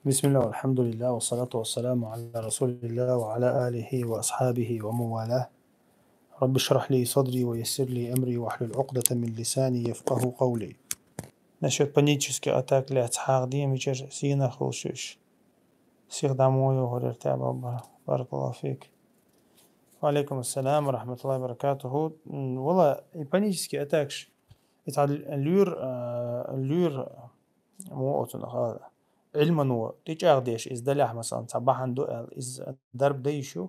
بسم الله والحمد لله والصلاة والسلام على رسول الله وعلى آله وأصحابه ومن والاه. رب اشرح لي صدري ويسر لي أمري واحلل عقدة من لساني يفقه قولي. Насчет панической атаки لأتحاق دي ميجر سينا خوشش سيخ داموي وهرر تابع بارك الله فيك. وعليكم السلام ورحمة الله وبركاته. والله панический атакش يتعاد اللور مو أتنا هذا علما هو تيجي أغديش إز دلح مثلا صباحا دو إز درب ديشو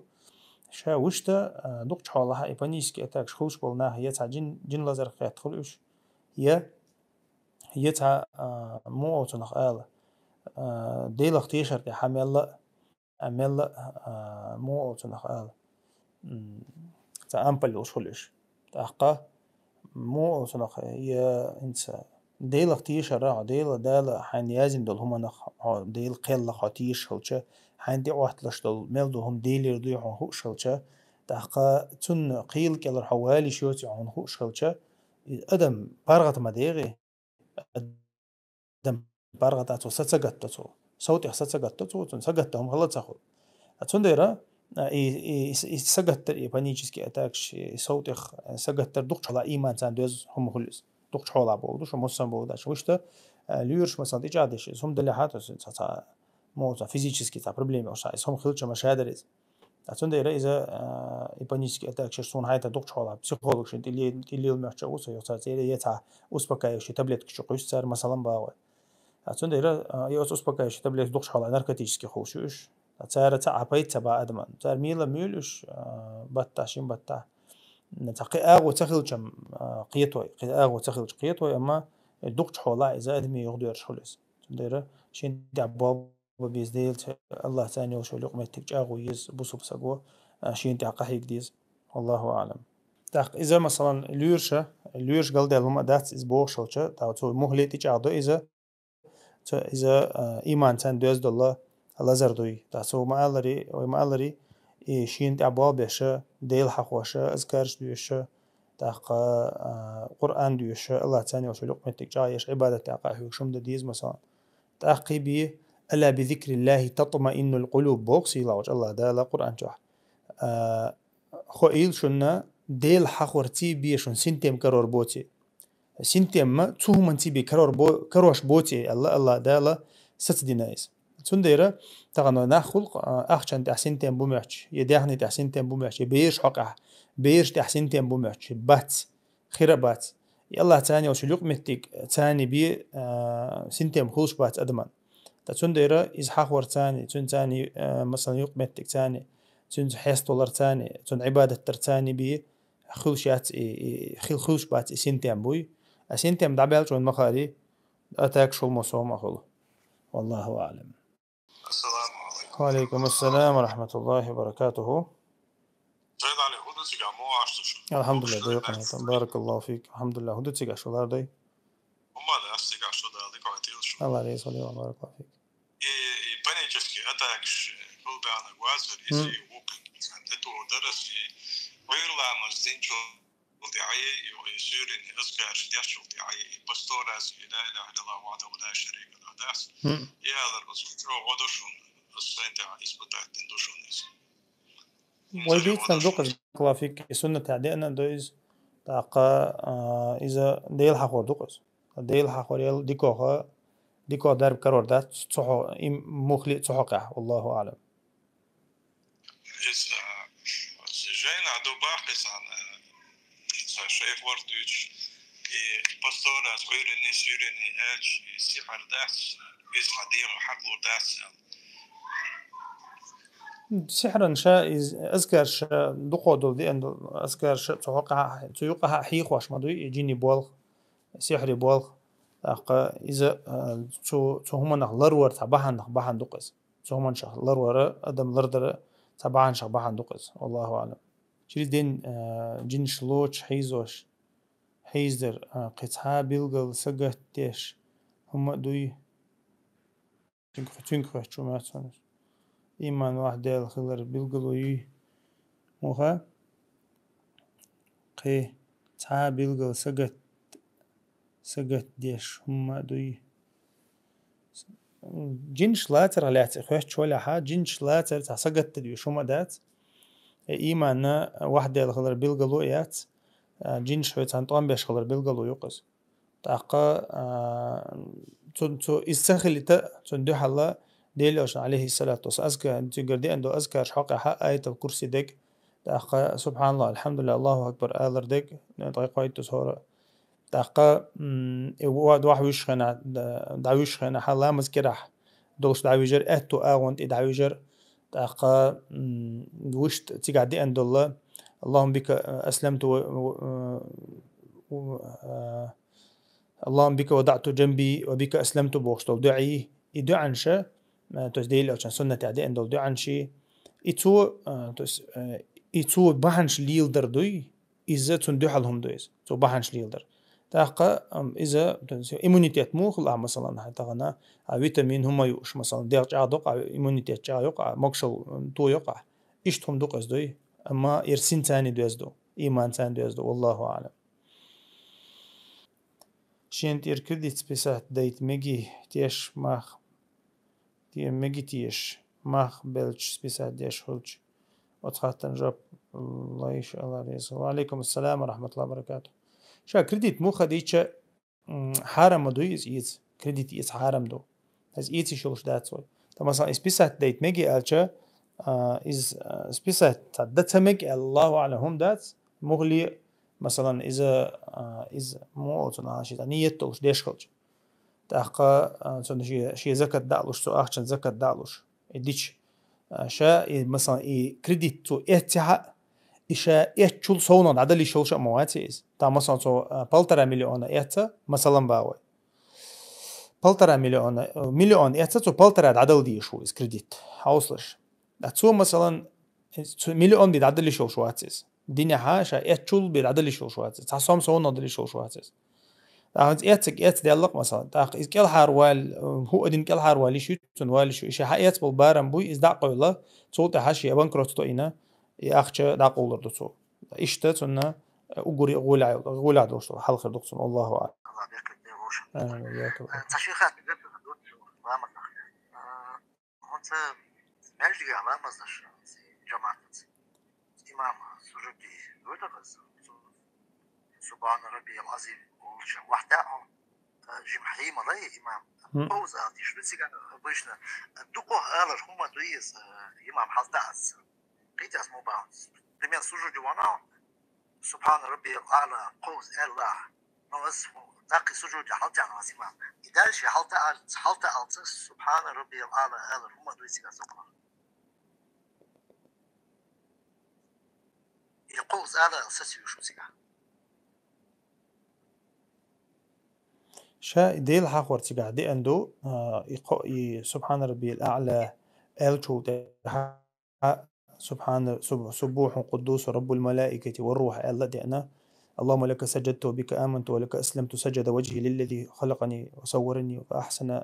شا وشتا دوقش حالها إبانيسكي أتاكش خوش بالناه يتع جن لازر قيت خلوش ي يتع مو أوتنخ آل ديل اختيشر دي حمل أمل مو أوتنخ آل تا أمبل وشخلش تأقا مو أوتنخ يا إنسان ديل اختيشر را ديل دال حين يازم دول هما نخ ديل قيل خاتيش هلچه حين دي واحد لش دول ميل دول هم ديل يردو هوش هلچه تحقا تون قيل كالر حوالي شوتي عن هوش هلچه أدم بارغت مديغي أدم بارغت أتو ستسقطتو صوتي ستسقطتو تون سقطتهم غلط سخو أتون ديرا سقطتر إيبانيجيسكي أتاكش صوتي سقطتر دوقش على إيمان سان دوز هم خلص دوقش حولا بودوش ومصن بوداش وشتا ليورش مثلا تيجي عادش هم دليحات تا مو تا فيزيكسكي تا بروبليم أو شيء هم خلتش مشاهدرز أتون ديرا إذا إيبانيجيسكي أتاكش سون هاي تا دوقش حولا بسيكولوج شنت اللي المحتوى وصل يوصل تيري يتع أسبكايش تابلت كشقيش صار مثلا باوي أتون ديرا يوصل أسبكايش تابلت دوقش حولا ناركوتيكسكي خوشوش تسار تعبيت تبع أدمان تسار ميلا ميلوش بتاشين بتا نتقي أغو تخلجم قيتوي أغو تخلج قيتوي أما دوقش حولا إذا أدمي يغدير شولس ديرا شين دعباب وبيزديل الله ثاني وشو لقمة تكج أغو يز بوسو بسقو شين تعقه يقديز والله أعلم تاق إذا مثلا الليرش قال ده لما دات إز بوشلشة تاو تو مهلة تيجي إذا إيمان تان دوز الله لازر دوي تاسو ما ألري شين تعبوا بيشة ديل حقوشة أذكارش دويشة تاقا قرآن دويشة الله تاني وشو لقمتك جايش عبادة تاقا هيوشم ديز مثلا تاقي بي ألا بذكر الله تطمئن القلوب بوكسي لاوج الله دا لا قرآن جاح خو إيل شنا ديل حقورتي بيشون سنتيم كرور بوتي سنتيم ما تسوهم تيبي كروش بوتي الله دالا ست دينايز تنديرا تغنو ناخل أخشان تحسين تيم بومعش يداخني تحسين تيم بومعش بيرش حقه بيرش تحسين تيم بومعش بات خير بات يلا تاني وشلوق متك تاني بي سنتيم خوش بات أدمان تنديرا إزحاق ور تاني تاني مثلا يوق متك تاني تن حيس دولار تاني تن عبادة ترتاني بي خلشات خلش بات سنتيم بوي أسنتم دعبال شون مخاري أتاك شو مصوم أخوه والله أعلم. السلام عليكم. وعليكم السلام ورحمة الله وبركاته. زيد علي هدو تيجا مو عشتش. الحمد لله ديقنا بارك الله فيك الحمد لله هدو تيجا شو دار دي. وما لا تيجا شو دار دي قاعد شو. الله عليه يصلي وبارك الله فيك. بني جفكي أتاكش هو بعنا جوازر يسي ووك أنتو درس ويرلا مزين شو دعاية يسيرين أذكار ديش دعاية باستوراس لا إله إلا الله وحده لا شريك له داس يا هذا الرسول شو غدوشون السنة إثبات تندوشون ويبيت صندوق الله فيك سنة تعدينا دويز تاقا إذا ديل حقور دوقس ديل حقور يل ديكو درب كرور دات صحو مخلي صحقه والله أعلم. جاينا عدو باقي شيخ وردوش باستوراس غيرني سيرني أج سيحر داس بيسمع دير حقلو داس سحرا شا أذكر شا دقودو دي أن أذكر شا تيوقع حيخ واش مدوي يجيني بولغ سحري بولغ أقا إذا تو هم نخ لرور تبعهن دقس تو هم نخ لرور أدم لردر تبعهن شخ بحن دقس والله أعلم. شريد دين جين شلوش حيزوش حيزدر قطعة بيلغل سقط تيش هم دوي تنكخ شو ما تسونس إيمان واحد ديل خلر بيلغل وي موها قي قطعة بيلغل سقط ديش هم دوي جنش لاتر هلات خوش ولا ها جنش لاتر تحسقت تدي شو مدات إيمانا واحدة الخضر بيلقلويات جنش هو تانطوان بيش خضر بيلقلو يقص تاقا تو استخلي تا تندو حلا ديلوش عليه الصلاة والسلام أزكى أنت قردي عنده أزكى شحق حق آية الكرسي ديك تاقا سبحان الله الحمد لله الله أكبر آذر ديك طريق وايد تسهر تاقا واد واحد ويشخنا دعويشخنا حلا مذكرح دوش دعويجر أتو آغونت دعويجر تاقا وشت تقعدي عند الله اللهم بك أسلمت اللهم بك وضعت جنبي وبك أسلمت بوشتو دعي يدو عنشا تسديل أو سنة تعدي عند دو عنشي إتو إتو بحنش ليلدر دوي إذا تندو حالهم دويز تو بحنش ليلدر تاقا إذا إيمونيتيت مو خلا مثلا حتى غنا فيتامين هما يوش مثلا دير جا دوقع إيمونيتيت جا يوقع مقشل تو يوقع إشتهم دوقز دوي أما إرسين تاني دويز دو إيمان تاني دويز دو والله أعلم شينت إركديت سبيسات ديت ميجي تيش ماخ تي ميجي تيش ماخ بلش سبيسات ديش هولج وتخاطن جاب الله يشاء الله ريس وعليكم السلام ورحمة الله وبركاته شا كريديت مو خديتش حارم دو إيز كريديت إيز حارم دو از إيتي شوش داتسوي مثلا سبيسات ديت ميجي ألشا إز سبيسات داتها ميجي الله أعلم هم دات مغلي مثلا إذا مو تناشي نيته وش ديش خلج تحقا شي زكاة دعلوش سو أخشن زكاة دعلوش إديش شا مثلا كريديت تو إتحا إشا إتشول صونا عدلي شوشة مواتيز تا مثلا تو بالترا مليون إتا مثلا باوي بالترا مليون إتا تو بالترا عدل دي شو إز كريديت هاوسلش داتسو مثلا مليون دي عدلي شوشواتيز ديني حاشا إتشول بيعدلي شوشواتيز تحسهم صونا عدلي شوشواتيز تاخذ إيت ديالك مثلا تاخذ إذا كل حروال هو أدين كل حروالي شو تنوالي شو إشي حقيقة بالبارم بوي إذا دقوا الله صوت حاشي أبان كروتو إنا يأخش دقوا الله دكتور إشتا تنا أقولي غولا دكتور حلقة دكتور الله أعلم. الله بيركب بيروش. أنا وياك الله. تشويخات بجد حدود رامز نخيا. هونت مالجي على مزدش جماعة إمام سجودي ودرس سبحان ربي العظيم وحده جمحي مضي إمام بوز شو بتسيق بيشنا دقوا على هم دويس إمام حزداس قيت اسمه باونس دمير سجود وانا سبحان ربي الأعلى قوس الله نوس تاقي سجود حالته أنا واسمع إذا شيء حالته ألت سبحان ربي الأعلى هذا هم دويس كسبنا يقوس على أساس شو سيجا شا ديل حق ورتجع دي عنده سبحان ربي الأعلى الشو سبحان سبوح قدوس رب الملائكة والروح الله دينا اللهم لك سجدت وبك آمنت ولك أسلمت سجد وجهي للذي خلقني وصورني فأحسن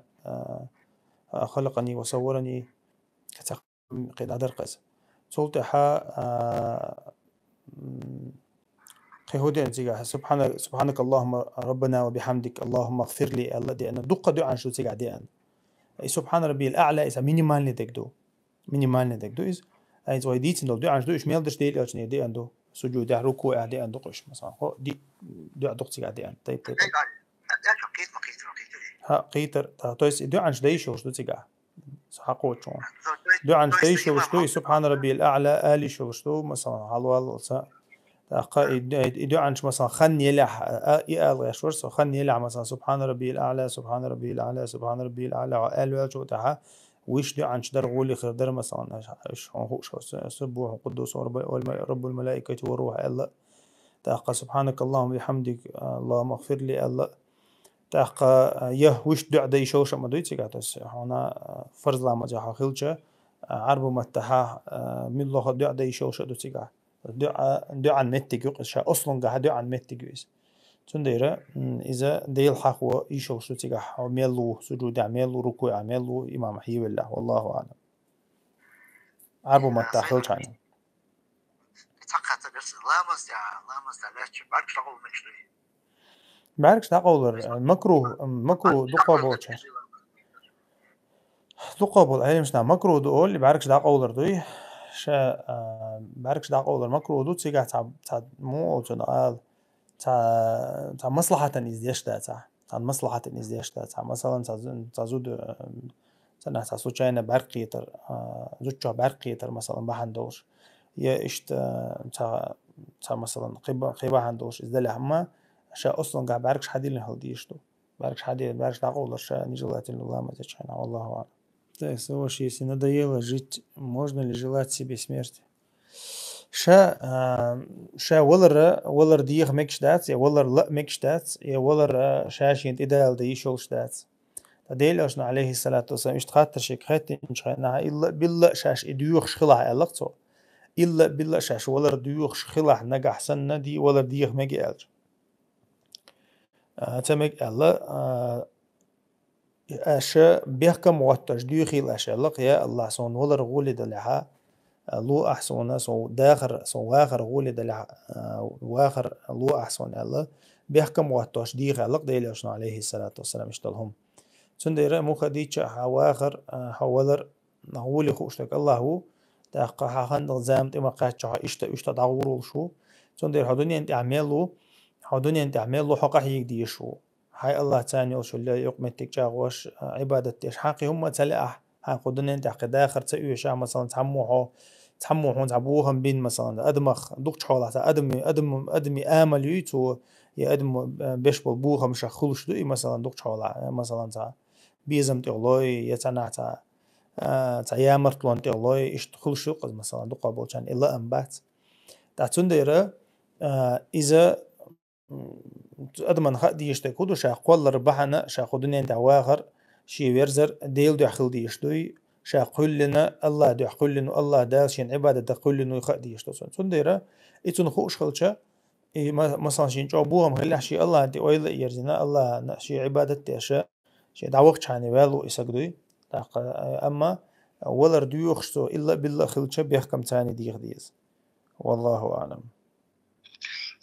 خلقني وصورني قيد عدر قيس صوتها قيهودين تيجا سبحانك اللهم ربنا وبحمدك اللهم اغفر لي الله دي أنا دقة دو عن شو تيجا دي أنا سبحان ربي الأعلى إذا مينيمال ندك دو إذ أي زوي ديت إنه دو عن شو إيش ميلدش دي لأجني دي عنده سجود ركوع دي عنده قش مثلا هو دي دو عن دقة تيجا دي أنا طيب ها قيتر تويس دو عن شدي شو تيجا حقوق شون دو عن شدي شو سبحان ربي الأعلى آلي شو مثلا حلوة يدو عنش مثلا خن يلح يقال شورس خن يلح مثلا سبحان ربي الأعلى سبحان ربي الأعلى سبحان ربي الأعلى وقال وجو تاعها ويش دو عنش در غولي خير در مثلا ايش هو شو سبوح قدوس رب الملائكة والروح الله تاقى سبحانك اللهم وبحمدك اللهم اغفر لي الله تاقى يه ويش دو عدي شوش ما دويتي قاتس هنا فرض لما جاها خلجة عربو متها من الله دو عدي شوش دو تيقى دو عن متجو قشة أصلاً قاعد دو عن متجوز تنديره إذا ديل حقوة يشوف شو تجاه عمله سجود عمله ركوع عمله إمام حي الله والله أعلم عربو ما تأخذ عنه بعرفش تقول مكروه دقة بوشر تقابل أهلي مش مكروه دول اللي بعرفش دا قولر دوي شا بعرفش دا قولر مكروه دو تيجا تا مو أو تنقال تا مصلحة إزديش تا مصلحة إزديش تا مثلا تا زود تنا تا سوتشاينا برقيتر زوتشا برقيتر مثلا بحندوش يا إشت تا مثلا قيبا هندوش إزدالي هما شا أصلا قاع بعرفش حدي اللي هالديش دو بعرفش حدي بعرفش دا قولر شا نجلات الله ما تشاينا والله أعلم. Так, Саваш, если надоело жить, можно ли желать себе смерти? شا ولر ديغ ميكش داتس يا ولر لا ميكش داتس يا ولر شاشين إدال دي شولش داتس تديل أشنا عليه الصلاة والسلام اشتخاتر شيك خاتين شخنا إلا بالله شاش إديوخ شخلع ألقصو إلا بالله شاش ولر ديوخ شخلع نجح سنة دي ولر ديغ ميجي ألج تمك ألا أشا بيحكم واتش ديوخي الأشياء لق يا الله صون ولر غولي دلها لو أحسن سو داخر سو واخر غولي دلها واخر لو أحسن الله بيحكم واتش ديغ لق ديل أشنا عليه الصلاة والسلام اشتلهم سندير مو خديتش حواخر حولر نقولي خوشتك الله هو تاق حخند زامت إما قاتش إشتا دعورو شو سندير حدوني أنت عملو حدوني أنت عملو حقا هيك دي شو هاي الله تاني وشو اللي يقمتك جاغوش عبادة تيش حقي هم تلقح حقدوني أنت عقد آخر تسوي شا مثلا تحموحون تعبوهم بين مثلا أدمخ دوك حولا أدمي آمل يتو يا أدم بيشبل بوها مش خلوش دوي مثلا دوك حولا مثلا تا بيزم تغلوي يتنا تا يامرتلون تغلوي إيش خلوش قز مثلا دوك قبل كان إلا أنبات تعتون ديرة إذا أدمن خد ديش تكودو شا قول ربحنا شا خدني أنت واخر شي ويرزر ديل دو يحل ديش دوي شا قل لنا الله دو يحل لنا الله دال شين عبادة تقول لنا يخد ديش دو سون ديرة إتون خوش خلشة مثلا شين جابوهم هلا شي الله دي ويلا يرزنا الله شي عبادة تيشا شي دعوق شاني والو إسقدوي أما ولر ديوخشتو إلا بالله خلشة بيحكم تاني ديغ ديز والله أعلم.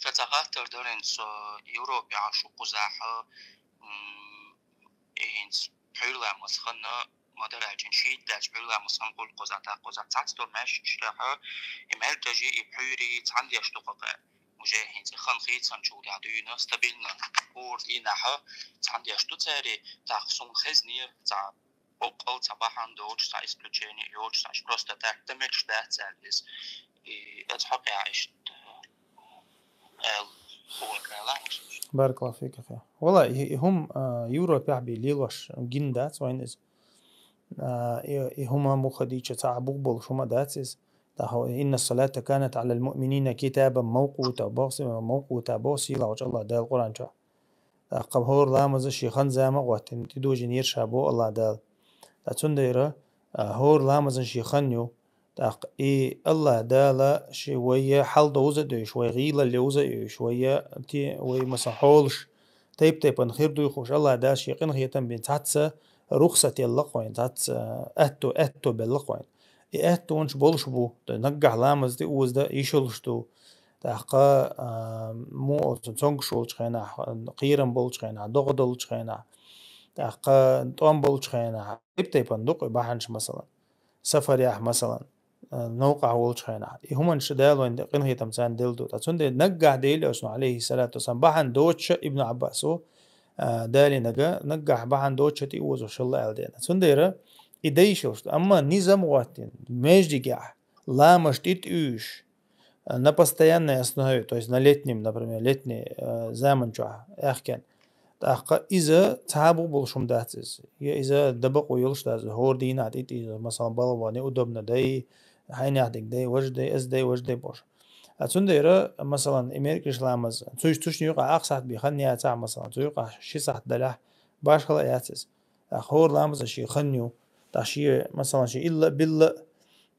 فتغاتر دورنس يوروبي عشو قزاحة إنس حيلا مسخنا مدرجين شيد داش حيلا مسخن قول قزاتا تعتدو ماشي شلاحة إمال تجي إبحيري تعندي أشتقاق مجاهين خنخي تنشو دعدونا ستابيلنا اور إناحة تعندي أشتو تاري تاخصون خزنير تاع بقل تباحان دوش تاع إسبلوتشيني يوش تاع شبروستا تاع تمكش دات سالس أتحقي عشت بارك الله فيك أخي والله هم يورو بيعبي ليلوش جندات وينز هما مخديجة تعبوق بولشوما داتس تاهو إن الصلاة كانت على المؤمنين كتابا موقوتا بوصي لا وجه الله دال القرآن جا قبهور لامز شيخان زامق واتن تدو جنير شابو الله دال تاتون ديرا هور لامز شيخانيو تاق الله دالا شوية حل دوزة دو شوية غيلة اللوزة شوية تي وي مثلا حولش تيب نخير دو يخوش الله دا شيقين خيتن بين تاتسا رخصة اللقوين تاتسا أتو باللقوين أتو ونش بولش بو نقع لامز دي اوز دا يشلش دو تاقا مو تنسونغشول خينا قيرن بولش خينا دغدل خينا تاقا طوان بولش خينا تيب ندق بحنش مثلا سفر ياح مثلا نوقع ولش خينا هم شدال وين قن هي تمسان دلدو تسون دي نقع ديل اسمه عليه الصلاة والسلام بحن دوتش ابن عباسو دالي نقع بحن دوتش تي وزو شلا الدين تسون ديرا إديشوش أما نظام واتين междигях لا مشتит үш на постоянной основе, то есть на летнем, например, летний زمن جوه أحكن تأخ إذا تعبوا بالشوم داتس إذا دبقوا يلش داتس هور دينات إذا مثلا بالواني ودبنا داي هاي عندك داي وجد داي بوش أتون مثلا أمريكا لامز توش نيوقع أقصى بيخني أتاع مثلا تويقع شي صح دلح باش خلا ياتس أخور لامز شي خنيو تاشي مثلا شي إلا بالله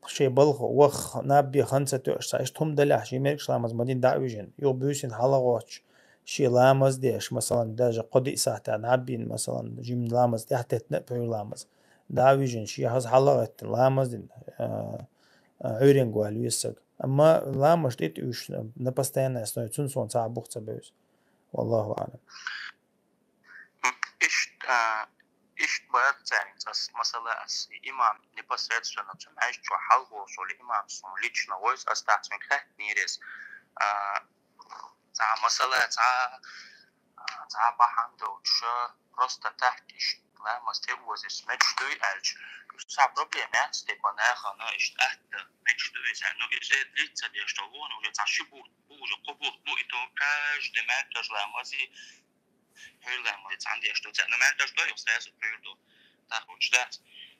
شي بلخ وخ نابي خمسة توش تهم دلح شي أمريكا لامز مدين دعويجن يو بيوسين حلقوش شي لامز ديش مثلا داجة قدي ساعة نابين مثلا جيم لامز تحت تنبعو لامز دعويجن شي هز حلقت لامز دين عورين قوال ويسق أما لا مش ديت وش نبستين أصلا تنسون صعب بوخت بيوس والله أعلم. إيش إيش بقى يعني مثلا إمام непосредственно знаешь что халго соли имам сон лично voice остаться من خد نيرس تاع مثلا تاع بحندو شو просто تحتش لا مستوى اسمه شو الج صعب проблема степана خنا إيش تحت مش تو إنه إذا لسه بيشتغلون وجا تعشبوا وجا قبول بو إتو كاش دماغ تجلا مازي هلا ما عندي أشتغل أنا ما أقدر لا يستاهل بيردو تاخد جدات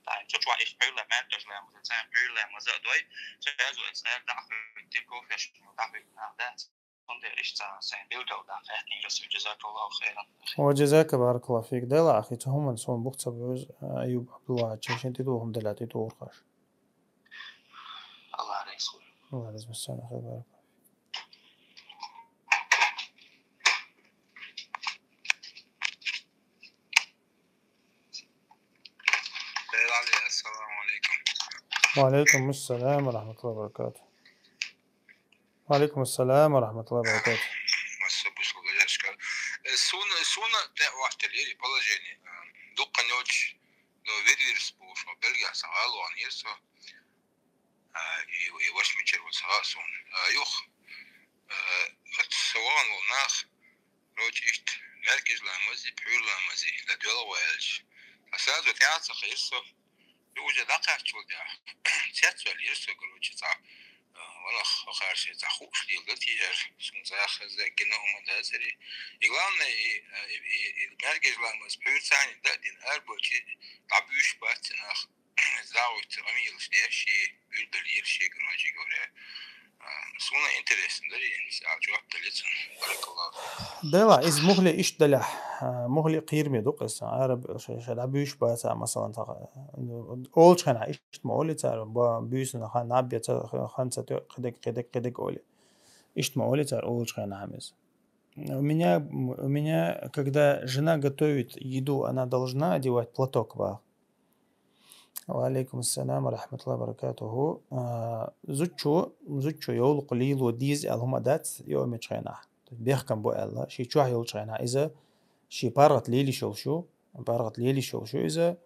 طيب تطلع إيش بيرلا ما أقدر لا ما تزعل بيرلا ما زادوي تجهز وإستاهل دعوة تيكو فيش دعوة نعدات صندوق إيش سين بيردو دعوة إحنا رسول جزاك الله خيرا وجزاك بارك الله فيك دلا أخي تهم نسون بوقت سبعوز أيوب عبد الله تشين تدوهم دلاتي تورخاش الله عليه يسوع الله لازم السنة خير بارك السلام عليكم وعليكم السلام ورحمة الله وبركاته وعليكم السلام ورحمة الله وبركاته Суна те вахтелери положение. Дукка ночь до вервирс буфа Бельгия сагалу анирсо и вашмичер вот сагасон. Юх سواء والناخ روجيشت مركز لامزي بيور لامزي لدولا ويلش أساسا تعاطى خيرسو يوجد دقيق شولدا تياتو اليرسو قروجي تا والله خارشي تا خوش ديال دتيجر سونزا خزا جنهم دازري إغلامنا المركز لامز بيور ثاني دادين أربوتي طبيوش باتناخ زاوت أميلش ديشي بيردليرشي قروجي قولي سونا интересно دري جواب دلتن بارك الله دلا إز مغلي إيش دلح مغلي قير ميدوق إس عرب شلعبيش باسا مثلا أول شان عيش مولي تار بيوس نخان نابيا تار خمسة قدك أولي إيش مولي تار أول شان عامز у меня когда жена готовит еду она должна одевать платок ба وعليكم السلام ورحمة الله وبركاته زوجو يول قليل وديز الهم دات يوم يتشينح بيحكم بو الله شي تشوح يول تشينح إذا شي بارغت ليلي شوشو إذا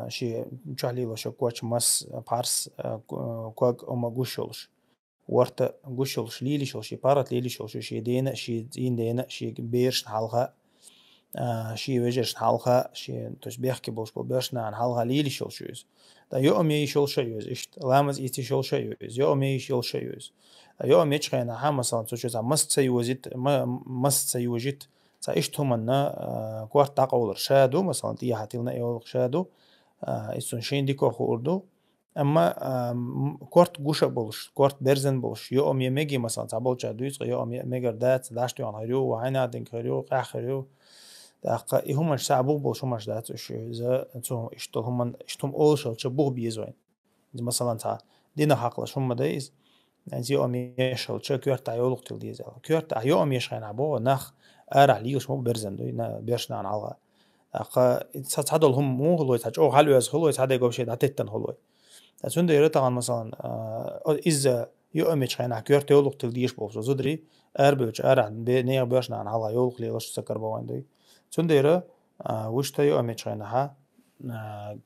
شي تشوح ليلو شو كواتش مس بارس كواك أما قوشولش ورتا قوشولش ليلي شوشي بارغت ليلي شوشو شي دينا شي زين دينا شي بيرش نحالها شي وجهش حلقة شي توش بيحكي بوش ببرشنا عن حلقة ليلي شول شوز دا يوم يشول شيوز إشت لامز إيتي شول شيوز يوم يشول شيوز يوم يشخينا حا مثلا توش مست سيوزيت مست سيوجيت تا إشت هم أن كوارت تاقول شادو مثلا تيا حتيلنا يول شادو إستون شين ديكو خوردو أما كوارت جوشة بولش كوارت برزن بولش يوم يمجي مثلا تعبول شادويس يوم يمجر دات داشتو عن هريو وعينا دين هريو قاخريو دقة هم شعبوا بوش هم شدات إيش إذا أنتم إشتهم أول شيء تشبوه بيزوين مثلا تا دينا حقلش هم دايز يعني يوم يشل شو كيرت عيولق تلديز كيرت يوم يشخين عبوه نخ أرع ليش مو برزن دوي نا بيرشنا عن علا دقة تصعدوا هم مو هلوي تاج أو حلو يز هلوي هذا يقول شيء دعتتن هلوي تسون ده يرتقن مثلا إذا يوم يشخين كيرت يولق تلديش بوش زدري أربعة أرع بنيا بيرشنا عن علا يولق ليش سكر بوين دوي تنديرة وش تيو أمي تشينها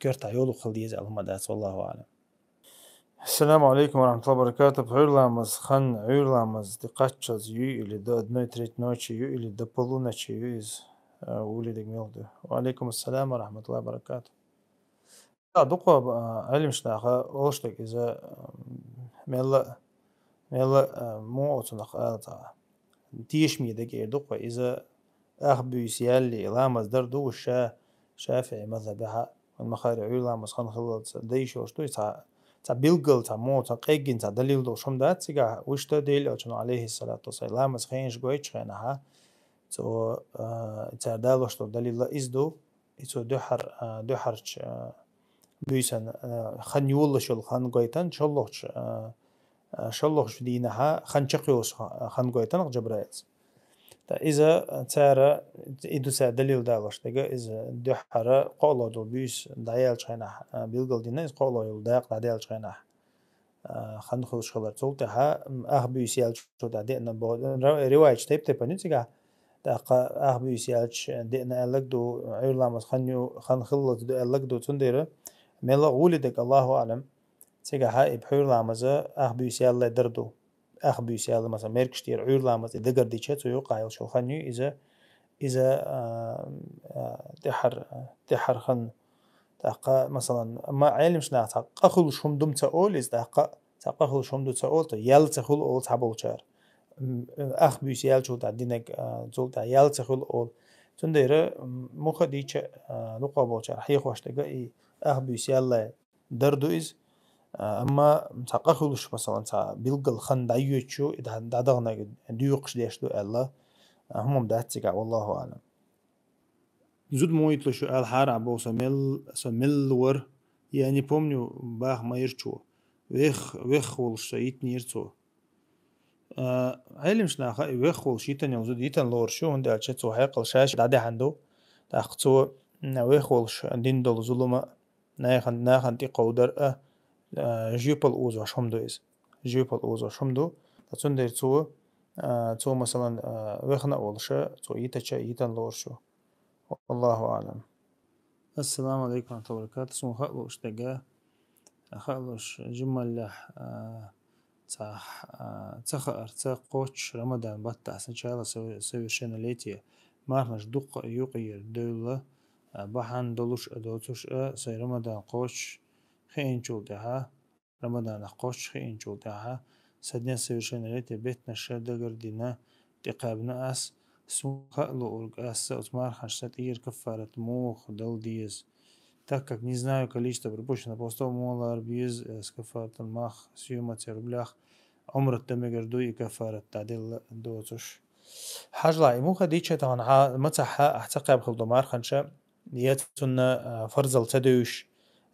كرتا يولو خلديز الهم داس والله أعلم. السلام عليكم ورحمة الله وبركاته. بعيرلامز خن عيرلامز دقاتشز يو اللي داد نويتريت نوتشي يو اللي دبلونا تشي يوز ولي دقميلده. وعليكم السلام ورحمة الله وبركاته. دقوا علم شناخا أوشتك إذا ميلا مو أتنق آلتا تيش ميدك دقوا إذا أخبيس يالي لامز دردو شافعي مذهبها والمخارع لامز خن خلط ديشو شتوي تا بيلقل تا مو تا قيقين تا دليل دو شم دات سيقا وشتا ديل أجن عليه الصلاة والسلام لامز خينش قويتش خينها تو تا دالوشتو دليل لا إزدو إتو دوحرش بيسن خن يولشل خن قويتن شلوخش دينها خن شقيوش خن قويتن جبرايت إذا ترى إدو سا دليل دالش تجا إذا دحرة قالوا دو بيس دايل شينه بيلقل دينا إذا قالوا يلداق دايل شينه خن خلش خلر تولتها بيس يال شو دادي إن بود رواية تيب تبني تجا دقا بيس يالش دينا ألك دو عيرلامز خن خلط دو ألك دو تندير ميلا غولدك الله أعلم تيجا هاي بحير لامزة بيس يالا دردو بيس يالا مثلا ميركشتير عير لامز دقر دي تشتو يوقع شو خنيو إذا تحر خن تاقا مثلا ما علمش ناعتا قخل شهم دم تقول إز تاقا تقخل شهم دم تقول تا يال تخل أول تابوشار بيس يال شو تعدينك زول تا يال تخل أول تندير مخ ديش لقا بوشار حيخ واشتقا بيس يالا دردو إز أما تقخلش مثلا تا بيلقى الخن دايوتشو إذا دادغنا ديوقش ديش دو الله هم داتسيقع والله أعلم زود مويتلو شو الحار عبو سمل ور يعني помню бах майрчу вех вол шаит нирцо علم شناخ وех вол شيتن يوزود يتن لور شو هند الشتو هيقل شاش دادي عنده تاخصو وех вол دين دول ظلمة ناخن تي قودر جيبل اوز وشمدو إز جيبل اوز وشمدو تسندر تو مثلا وخنا أولشة تو يتن لورشو والله أعلم. السلام عليكم ورحمة الله وبركاته. اسمه خلوش تجاه خلوش جمل صح تخر تقوش رمضان بطة سنشالة سوي شنا ليتي مارنش دق يقير دولة بحن دولش أدوتش سي رمضان قوش خين شول دها رمضان قوش خين شول دها سدنا سوي شنا ليتي بيتنا شدقر دينا تقابنا أس خلو أس أتمار خشت إير كفارة موخ دول ديز. Так как не знаю количество пропущенных постов, молар биз с кафарат الماخ سيومات ربلاخ عمر التمجر دوي كفارة تعديل دوتش حاجة مو خديتش طبعا متى احتقب خلطو مار خنشا ياتنا فرزل تدوش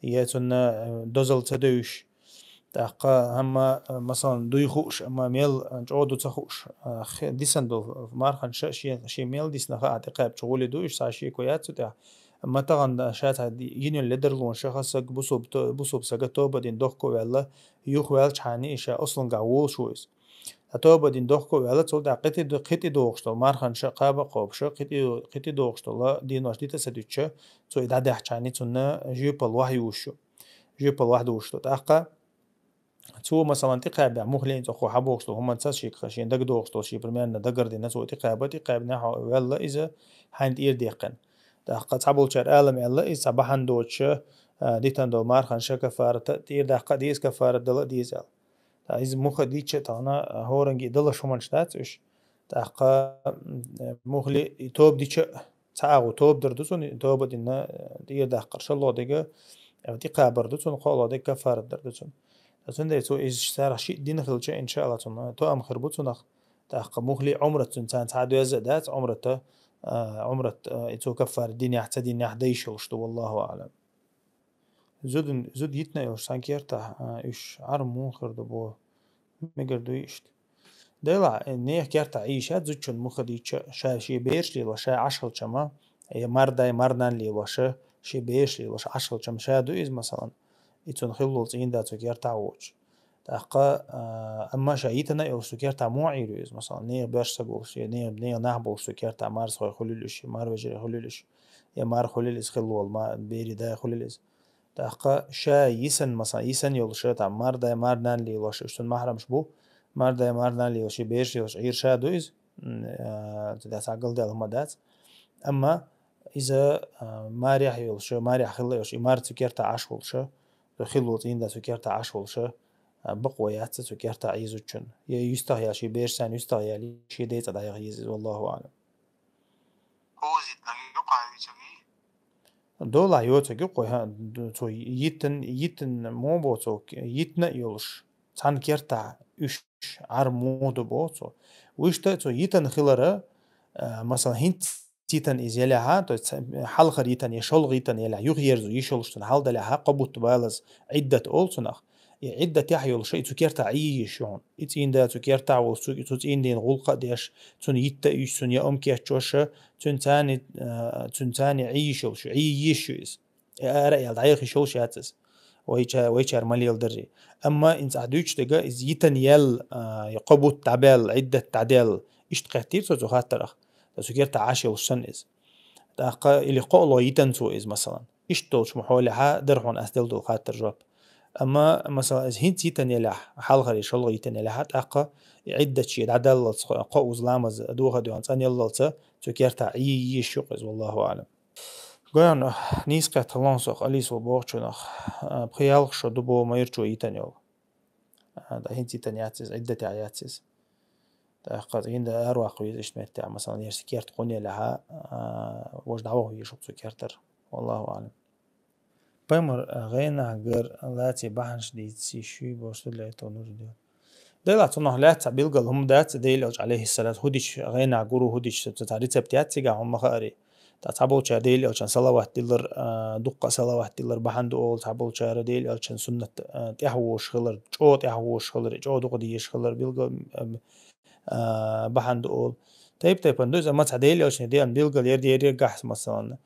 ياتنا دوزل تدوش تاقا هما مثلا دوي خوش اما ميل جودو تخوش ديسن دو مار خنشا شي ميل ديسنا خا اعتقاب شغولي دوش ساشي كوياتو تا اما طبعا شات ينو لدرلون شخص بصوب سجا توبا دين دوخكو ولا يوخ ويل شاني إشا أصلا قاول شويس توبا دين دوخكو ولا تقول دا قتي دوخشتو مارخن شقابة قوبشة قتي دوخشتو لا دين واش دي تسديتشة تو إذا ده شاني تنا جيبل واحد وشو جيبل واحد وشتو تأقى تو مثلا تقابع مخلين تخو حبوخشتو هم تساس شيك خشين دق دوخشتو شي برميان دقر دين تو تقابع نحو ولا إذا حين إير ديقن دقة تعبول شر آلم يلا إذا بحن دوتش ديتن دول مارخن شكفارة تير دقة ديز كفارة دل ديزل إذا مخ ديتش تانا هورنجي دل شو منشتات إيش دقة مخلي توب ديتش تعاو توب دردوسون توب دينا دير دقة شلو دقة دقة بردوسون قالوا دقة كفارة دردوسون تون ده تو إيش سار شيء دين خلش إن شاء الله تون تو أم خربوتون دقة مخلي عمرة تنتان تعدو يزدات عمرته عمرة إتو كفار الدنيا احتدي إن أحديش وشتو والله أعلم زود يتنا يوش سانكيرتا إيش عرمون خردبو مقردو إيشت ديلا نيح كيرتا عيشات زودشون مخديش شا شي بيرش لي وشا عشل شما مرداي مردان لي وشا شي بيرش لي وشا عشل شما شادو إز مثلا إتون خلول زين داتو كيرتا ووش تاقا اما شايتنا او سكرتا موعيريز مثلا نير باش تقولش نير نحبو سكرتا مارس خوي خلولش مار وجري خلولش يا مار خلولس خلول ما بيري دا خلولس تاقا شا يسن مثلا يسن يول شتا مار دا مار نان لي واش اشتن محرمش بو مار دا مار نان لي واش بيرش واش عير شا دويز تدا تعقل دا هما دات اما اذا ماريح يول شو ماريح خلي واش مار سكرتا عشول شو خلول زين دا سكرتا عشول شو بقويات سكرتا عيزو تشن يستاهل شي بيرسان يستاهل شي ديت دا يغيز والله اعلم كوزي يقع يسوي دولا يوتك يقوي تو يتن مو بوتو يتنا يولش تان كيرتا اش عرمودو بوتو ويشتا تو يتن خلره مثلا هنت تيتن إزيلها تو حلقة يتن يشلغ يتن يلا يغيرزو يشلشتن حال دلها قبوت بالز عدة أولتنخ عدة يحيول شيء تكيرتا عيشون إتين دا تكيرتا وسوق تين دين غلقة ديش تون يتا إيش تون يا كيشوشة تون تاني عيشول شو عيشوز رأي الدعيق يشوش هاتس ويشار مليل دري أما إنت عدوش تجا إز يتن يل يقبوت تعبال عدة تعديل إيش تقتير تو خاطرخ سكيرتا عاشي والشن إز تاقا اللي قولو يتنسو إز مثلا إشتولش محولها درحون أسدل دو خاطر جواب أما مثلا إز هنت يتن يلح حال غري شلغ يتن يلح تاقا عدة شيء عدل قوز لامز دوغا دو أنسان يللت سكيرتا يشوق إز والله أعلم قوان نيس قات لانسوق أليس وبوغشنخ بخيالخ شو دبو ما يرجو يتن يول هذا هنت يتن ياتيز عدة عياتيز قد عند أروق ويش متى مثلا يسكيرت قنية لها وش دعوه يشوف سكيرتر والله أعلم بمر غينا غير لاتي بحنش دي تسي شو بوصل لا تنور دي لا تنور لا تبيلقى هم دات ديل عليه الصلاة هديش غينا جورو هديش تتعريت بتاعت تيجا هم خاري تعبوا شاديل أو كان صلوات ديلر دقة صلوات ديلر بحند أول تعبوا شاديل أو كان سنة تحوش خلر جو تحوش خلر جو دقديش خلر بيلقى بحند أول تيب ندوز أما تعديل أو شيء ديان بيلقى يردي جحس مثلا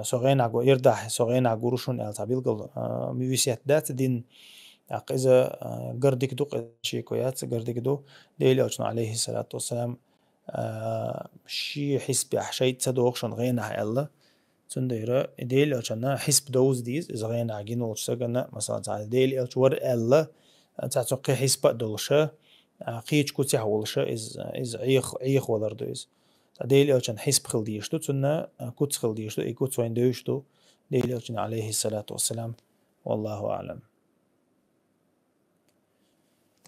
سوغين عجو يردح سوغين عجوروشون أل تعبيلقى ميوسيات دات دين إذا قردك دو شيء كويات قردك دو ديل أوشن عليه الصلاة والسلام شي حسب أحشي تصدقشون غينا الله تنديرا ديل أوشنا حسب دوز ديز إذا غينا عجين وتشجنا مثلا تعال ديل أوشور الله تعتقي حسب دولشة قيج كوتي حولشة إز عيخ ولردو إز ديل أوشن حسب خلديشتو تنا كوت خلديشتو إي كوت وين دوشتو ديل أوشن عليه الصلاة والسلام والله أعلم.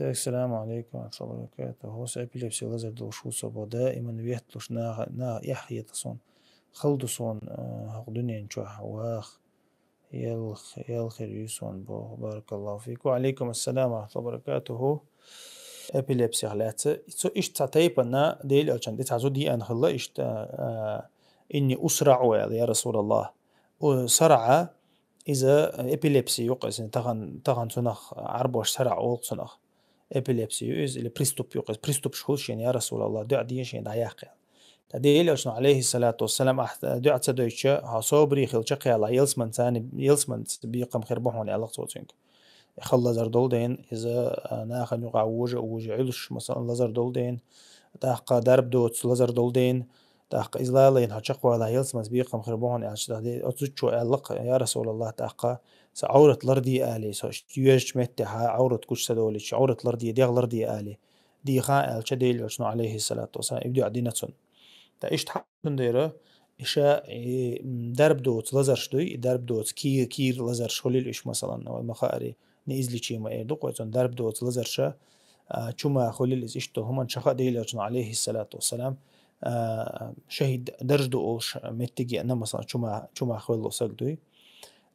السلام عليكم ورحمة الله وبركاته. هو epilepsy لازر دوشوسة دائما بيحتلوش نا يحيى تصون خلدصون هقدني نشوح واخ يلخير يسون بو بارك الله فيك. وعليكم السلام ورحمة الله وبركاته. epilepsy غلات إيش تعتيبنا ديل أوشان دي تعزو دي أن خلا إيش إني أسرع يا رسول الله وسرعة إذا epilepsy يقص تغن سنخ عربوش سرع أول سنخ epilepsy يوز اللي بريستوب يقص بريستوب شخوش يعني يا رسول الله دع ديش يعني دعياق تديل أشنو عليه الصلاة والسلام دع تدويتش هصوبري خلشق الله يلسمن ثاني يلسمن بيقم خربوحون على صوتك يخلى زردولدين إذا ناخن يقع وجه علش مثلا لزردولدين تحقق درب دوت لزردولدين تحقق إزلالين هتشق ولا يلسمن بيقم خربوحون على شدة أتوتشو علق يا رسول الله تحقق سعورة لردي آلي سوش متها عورة كوش سدولش عورة لردي ديغ لردي آلي دي خاء شديل وشنو عليه الصلاة والسلام يبدو عدينتون تا إيش تحقن ديره إشاء درب دوت لزر شدوي درب دوت كير لزر شوليل إيش مثلا أو المخاري نيزلي شيء ما يدق ويتون درب دوت لزر شا شما خوليل إيش تو هم شخاء ديل وشنو عليه الصلاة والسلام شهيد درج دوش متجي أنا مثلا شما خولو سجدوي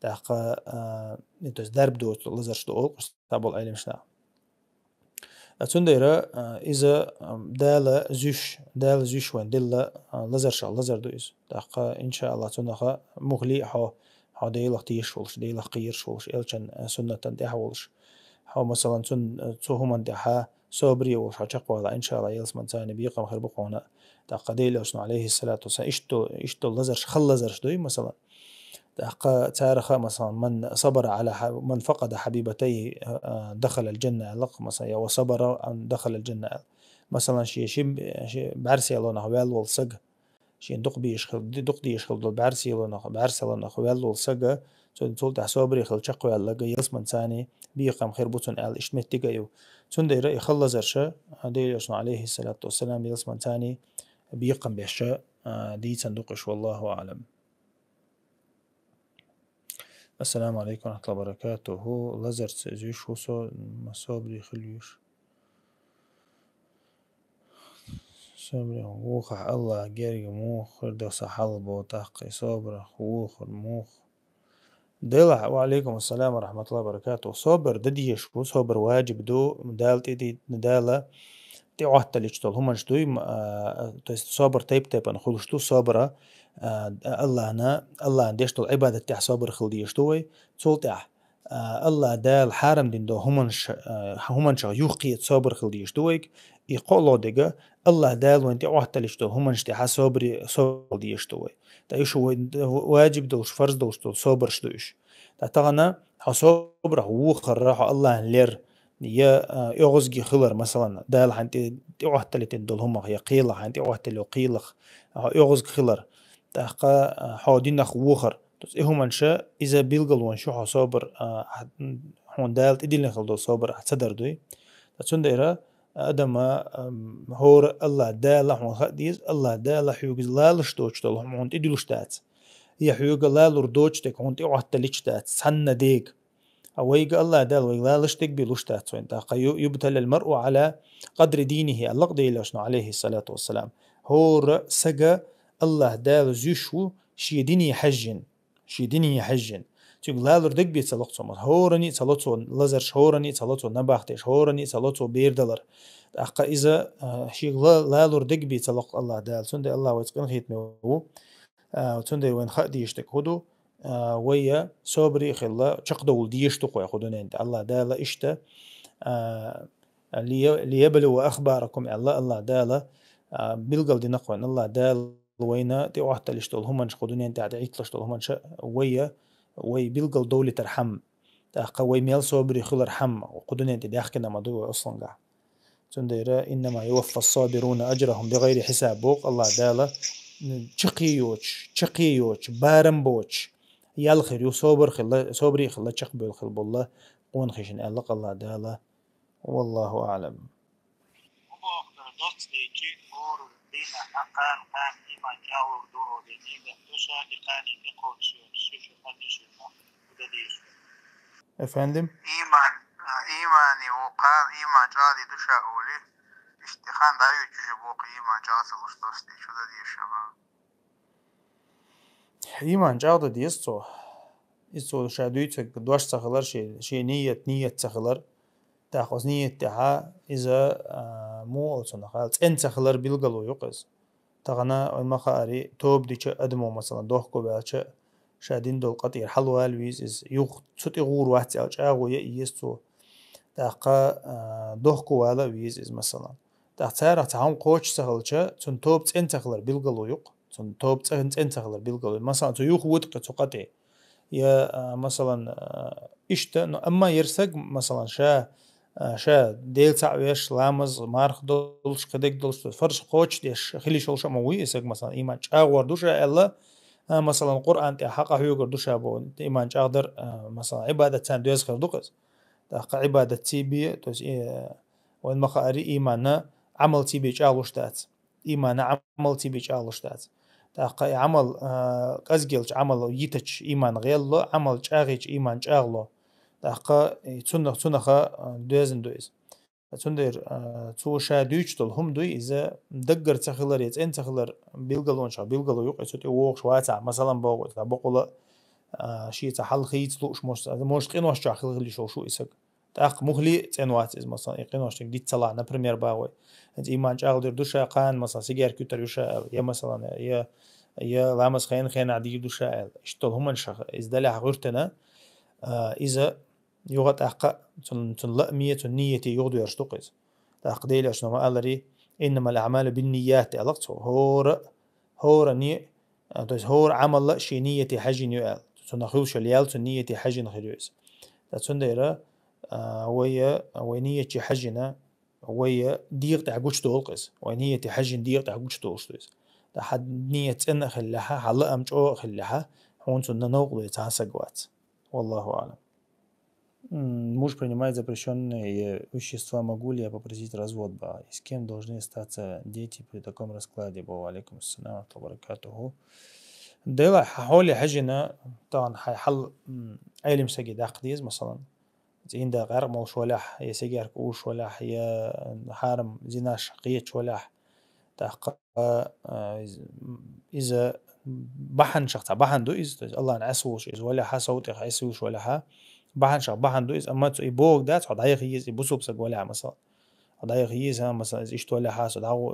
تحقق نتوز درب دوت لزر شدول تابل علم شنا تنديرا إذا دال زوش وين دل لزر دويز تحقق إن شاء الله تنخا مغلي حا ديلخ تيشولش ديلخ قيرشولش إلشان سنة تحولش حا مثلا تهمن دحا صبري وش حشق إن شاء الله يلسمن ثاني بيقام خربقونا تحقق ديلوشن عليه الصلاة والسلام إشتو لزر خل لزر دوي مثلا تارخ مثلا من صبر على من فقد حبيبتيه دخل الجنة لق مثلا وصبر أن دخل الجنة مثلا شيء بعرسي لونه هوال والسج شيء دق بيشخل دول بعرسي لونه هوال والسج تقول تحسبري خل شقوا لقى يسمن ثاني بيقام خير بوتون على إشمت تجايو تندير يخلص زرشة دير يسمع عليه الصلاة والسلام يسمن ثاني بيقام بهشة دي صندوقش والله أعلم. السلام عليكم ورحمة الله وبركاته. لازرت زيش وصو مصابري خليوش صبري ووخح الله جاري موخ خرد صحال بوتاقي صبر ووخر موخ دلع. وعليكم السلام ورحمة الله وبركاته. صبر دديش وصبر واجب دو دالتي دي ندالة تي عهت ليشتول هم جدوي صبر تيب أنا خلشتو صبرة الله ديشتول عبادة تاع صبر خلديشتوي تولتاع الله دال حارم دين دو همنش يوقي صبر خلديشتويك يقولوا دقة الله دال وانت عهت ليشتول همنش تاع صبر خلديشتوي تعيش واجب دوش فرض دوش صبر شدوش تعتقنا صبر هو خرّاح الله لير يا يغزجي خلر مثلا دال حنتي تقعتلي تدل هم هي قيلة حنتي قعتلي قيلخ يغزج خلر تحقا حودين خوخر تس إيه من شاء إذا بيلقل وانشوح صابر هون دال تدين خلدو صابر صدر دوي تسون ديرا أدم هور الله دال هون خديز الله دال حيوجز لا لشتوش دول هون تدلوش تات هي حيوج لا لردوش تك هون تقعتليش تات سن ديك أويق الله دال ويلا لشتك بلوشتات وين يبتل المرء على قدر دينه اللقضي لشنو عليه الصلاة والسلام هو سجى الله دال زيشو شي ديني حجن شي ديني حجن تيق لا لردك بيت سلقتو هورني سلطو لزرش هورني سلطو نباختش هورني سلطو بيردلر أقا إذا شي لا لردك بيت سلق الله دال سند الله ويتقن خيتمو تندر وين خدي يشتك هدو ويا صبري خلا شقدو ديشتق وياخدون انت الله دالا اشتا ليبلو اخباركم الله دالا بلقل دي نقوان الله دال وينا تي واحد لشتول هم خدون انت عيت لشتول هم ويا وي بلقل دولة ترحم تاقا وي ميل صبري خلا رحم وقدون انت دي احكنا مدو اصلا قاع تندر انما يوفى الصابرون اجرهم بغير حساب بوق الله دالا چقيوچ بارمبوچ يالخير يو صبر خلا صبري خلا چق بول خل بالله قون خشن ألق الله دالا والله أعلم أفندم إيماني وقال إيمان جادي دشا أولي اشتخان دايو جبوق إيمان جاسة وشتوستي شو دي الشباب إيمان جادة ديستو إستو شادويتك دوش تخلر شي نية تخلر تاخذ نية تاعها إذا مو أصلا خالص أنت تخلر بيلقلو يقص تغنى المخاري توب ديش أدمو مثلا دوحكو بالش شادين دول قطير حلوة لويز إز يوخ تسوتي غور واحد أو جاغو يستو تاقا دوحكو والا ويز إز مثلا تاقتارا تعاون قوش سهلشا تون توب تين تخلر بيلقلو يق تون توب تين تخلر بيلقلو مثلا تو يوخ ودق تقطي يا مثلا إشتا أما يرسق مثلا شا ديل تعويش لامز مارخ دولش قدك دولش فرش قوش ديش خلي شولش موي يسق مثلا إيمان جاغ وردوشا إلا مثلا القرآن تي حقا هيو قردوشا بو إيمان جاغدر مثلا عبادة تان دوز خير دوقز تاقا عبادة تيبي توز وين مخاري إيمانا عمل تيبي جاغلوش تات إيمانا عمل تيبي جاغلوش تات تاقا عمل قزجلش عمل يتش إيمان غيلو عمل جاغيش إيمان جاغلو تاقا تونخا دوزن دوز تندر تو شادوش دول هم دوي إذا دقر تخلر يتين تخلر بيلقلون شا بيلقلو يوق يسوتي ووق شواتع مثلا بوغ بقول شي تحل خيط لوش موش قينوش جا خلي شو يسق تاق مخلي تنوات إز مثلا قينوش دي تطلع نبريمير باوي انت إيمان جاغ دير دوشا قان مثلا سيجار كتر يوشا يا مثلا يا لامس خين عدي دوشا اشتول هم نشخ إز دلع غرتنا إذا يغط أحقا تنلأمية النية يغدو يرشتقز تحق ديلي أشنو ما قال إنما الأعمال بالنيات ألقته هور ني هور عمل لا شي نية حجن يقال تنخلش اليال نية حجن خلوز تنديرا ويا شي حجنا ويا ديق تعقوش تولقز ونية حجن ديق تعقوش تولقز تحد نية إن خلها حلا أمجو خلها هون تننوق لتعسقوات والله أعلم. Муж принимает запрещенные вещества, могу ли я попросить развод, ба? И с кем должны остаться дети при таком раскладе, ба? Алейкум ассалам ва баракатуху. ديلا حولي حجنا طبعا حل أي مسجد عقديز مثلا زين دا غير ملش ولاح يا سجار كوش ولاح يا حارم زيناش قيتش ولاح تحقق إذا بحن شخص بحن دو الله نعسوش إذا ولا حصوت يعسوش ولا ح بحن شخص بحن دو إذا أما يبوق ده صدايق يز يبصوب سج ولا مثلا صدايق يز هم مثلا إذا إشت ولا ح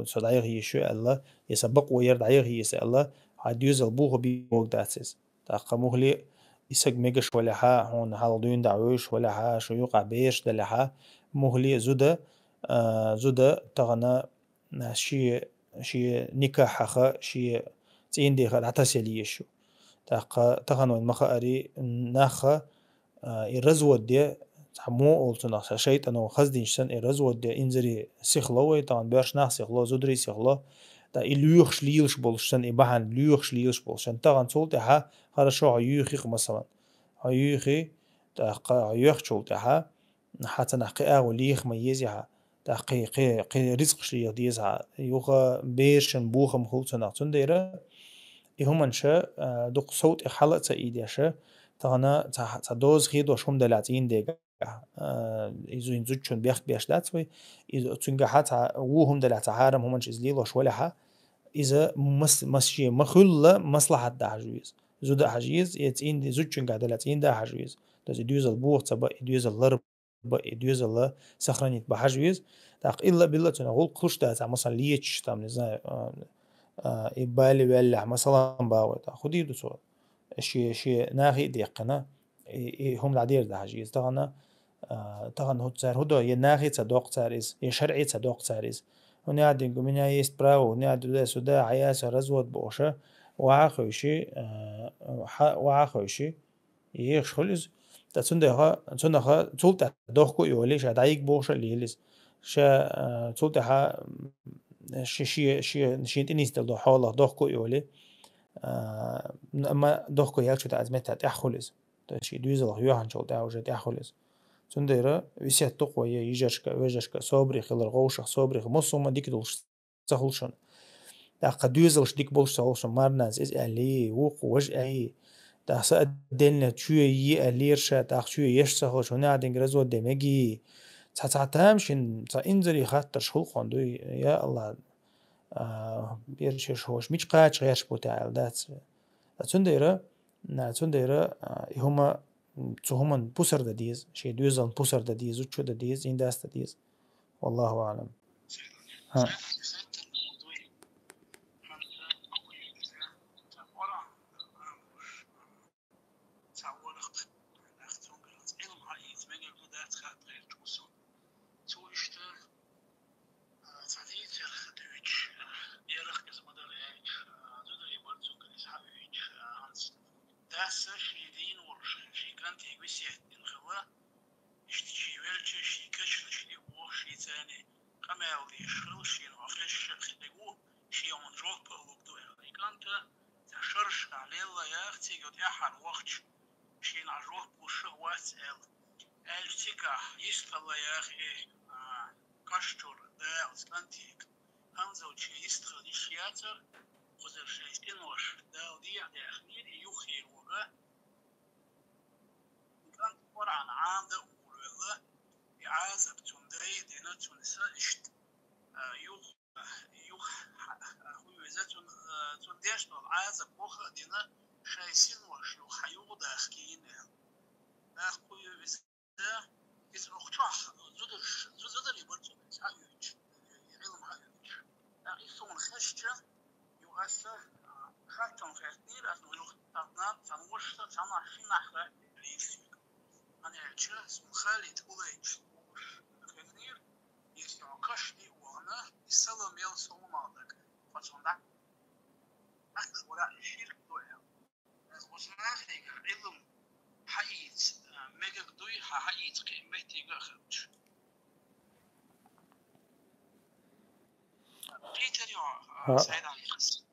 صدايق يشو الله يسبق ويرد عيق يس الله عاد يزل بوه بيبوق ده سيس تحقق مهلي يسق ميجش ولا ح هون حالدين دعوش ولا ح شو يقع بيش ده لح مهلي زودة زودة تغنى شي نكاح خا شي تين دي خل عتاسيلي يشو تغنو المخاري ناخا الرزوة دي مو أولتنا شيطان وخزدين شن إرزود ده إنزري سيخلوي طبعا بيرش ناخ سيخلو زودري سيخلو تا إليوخش ليلش بولشن إباحن ليوخش ليلش بولشن طبعا صولت ها хорошо عيوخيخ مثلا عيوخي تا عيوخ شولت ها حتى نحقي أو ليخ ميزها تا قي رزق شليخ ديزها يوغا بيرشن بوخم خلصنا تنديرا إهمن شا دوق صوت إحلت سايديشا تغنا دوز خيدو شوم دلاتين ديجا إذا إنزوجون بيش داتوي إذا تنجحات وهم دلات عارم هم إز ليلوش ولا إذا مسشي مخلة مصلحة ده حجويز زود حجيز يتين دي زوجون قاعد دلاتين ده حجويز ده يدوز البوخ تبا يدوز اللرب يدوز الله سخرانيت بحجويز تاق إلا بالله تنقول كلش ده مثلا ليتش تام نزاي إبالي بالله مثلا باوي خدي دو سؤال شي ناغي ديقنا هم العدير ده حجيز تغنا طبعا هو تسار هدو يناغي تصدق تساريز يشرعي تصدق تساريز ونادين قمنا يسبراو ونادو ده سودا عياس رزود بوشة وعاخوشي يخش خلص تسندها تولت دوخكو يولي شادعيك بوشة ليلس شا تولتها شي تنيس دو حاله دوخكو يولي أما دوخكو يالشو تعزمتها تأخلص تشي دوزل يوحن شو تعوجة تأخلص تنديرا ويسيت تقوى يجاشكا ويجاشكا صابري خلال غوشة صابري مصوما ديك دولش تخلشن داقا دوزلش ديك بولش تخلشن مارناز إز ألي وق وج أي داق سأد دلنا تشوية يي أليرشا داق شوية يش تخلش هنا عدن غرزو دمجي تامشن تا إنزلي خاطر شخل خاندوي يا الله بيرشش هوش ميش قاعد غيرش بوتاعل دات تنديرا تنديرا هما تهمن بوسر دديز شي دوزن بوسر دديز وشو دديز إن داس دديز والله أعلم ها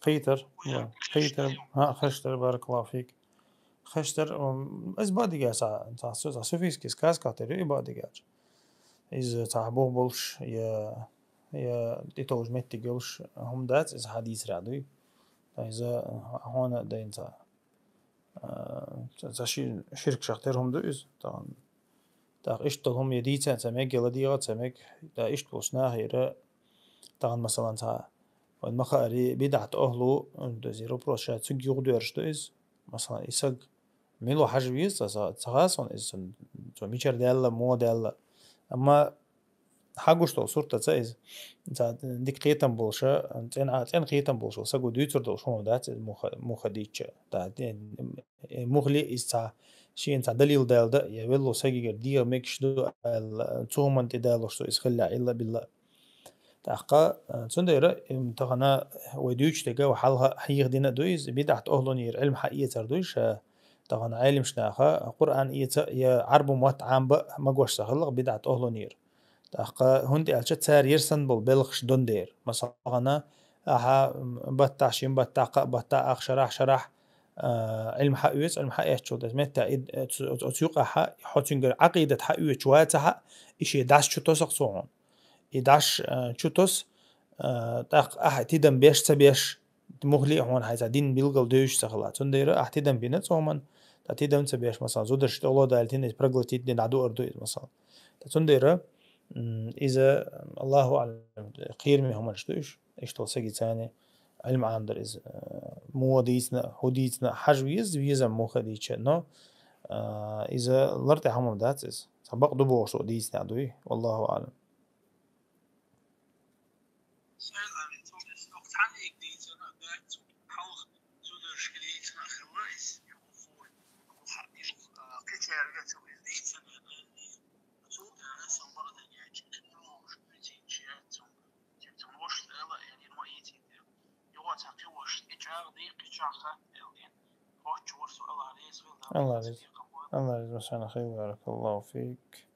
قيتر قيتر ها خشتر بارك الله فيك خشتر از بادي سا سوفيس كيس كاس كاتري بادي جاج إذا تعبوه بولش يا ديتوج متي جولش هم دات إذا حديث رادوي إذا هون ده إنت شرك شختر هم دوز طبعا تا إشتغل هم يديت سمك يلديات سمك تا إشت بوسنا هيرا طبعا مثلا تا والمخاري بدعت أهله ده زيرو بروشات سج يغدو يرشتوز مثلا إسق ميلو حاجة بيز تغاسون إذا ميشر ديالا مو ديالا أما حاجوش تو صورة تسايز ديك قيتم بولشا تين قيتم بولشا سقو ديوتر دو شو دات مخديتش تا مخلي إستا شيء إنت دليل دال ده يولو سقي ديا ميكش دو التومن تدالوش تو إسخلا إلا بالله تحقا تندير تغنا وديوش تجا وحالها حيغ دينا دويز بدعت أهلون ير علم حقيقة تردوش طبعا عالم شناخة قرآن يا عرب موت عام مقوش سخلق بدعة أهلو نير تاقا هندي ألشت سار يرسن بالبلخش دندير مثلا أنا أها بتاع شيم بتاع بتاع شرح شرح علم حقيقة علم حقيقة شو ده متى تسوق حق حوتشنجر عقيدة حقيقة شواتها إشي داش شو تسق صون يداش شو تس تاق تيدم بيش تبيش مغلي هون هاي دين بيلقل دوش سخلات سندير تيدم بينت صومن تيدم تبيش مثلا زودش الله دالتين برغلتيت دين عدو أردو مثلا سندير إذا الله أعلم خير منهم نشتوش إيش توصي ثاني علم عندر إذا مو ديسنا هوديسنا حجويز ويزا مو خديتش نو إذا لرتي همم دات إذا سبق دبوا شو ديسنا عدوي والله أعلم. الله عليك الله عليك مساء خير بارك الله فيك.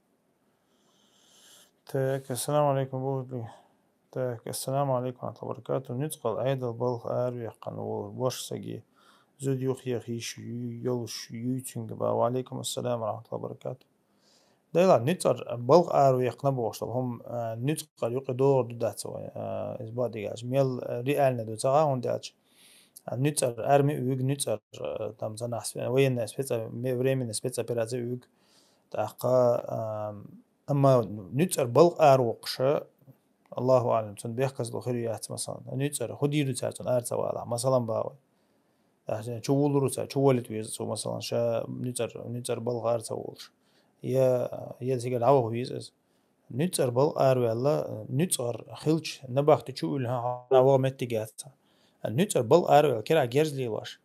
تاك السلام عليكم بودي. تاك السلام عليكم ورحمة الله وبركاته. نتقل عيد البلخ آروي قنوور بوش سجي زود يخي خيش يلش يوتينج با وعليكم السلام ورحمة الله وبركاته. دايلا نتر بلخ آروي قنبوش هم نتقل يقي دور دات سوا إسبوع ديجاج ميل ريالنا دو تغا هون داتش نتر أرمي ويج نتر تام زناس وين سبيتsa بريمين سبيتsa بيرازي ويج تاقا أما نتر بلخ آروقش الله أعلم تون بيحكز الخيريات مثلا نتر خدي رتاتون أرتا والا مثلا باوي شو ولو رتا شو ولت ويز مثلا شا نتر بلخ أرتا ولش يا تيجي عوض ويز نتر بلخ آروي الله نتر خلش نباخت تشو لها عوض متجات نتر بلخ آروي كرا جيرز لي واش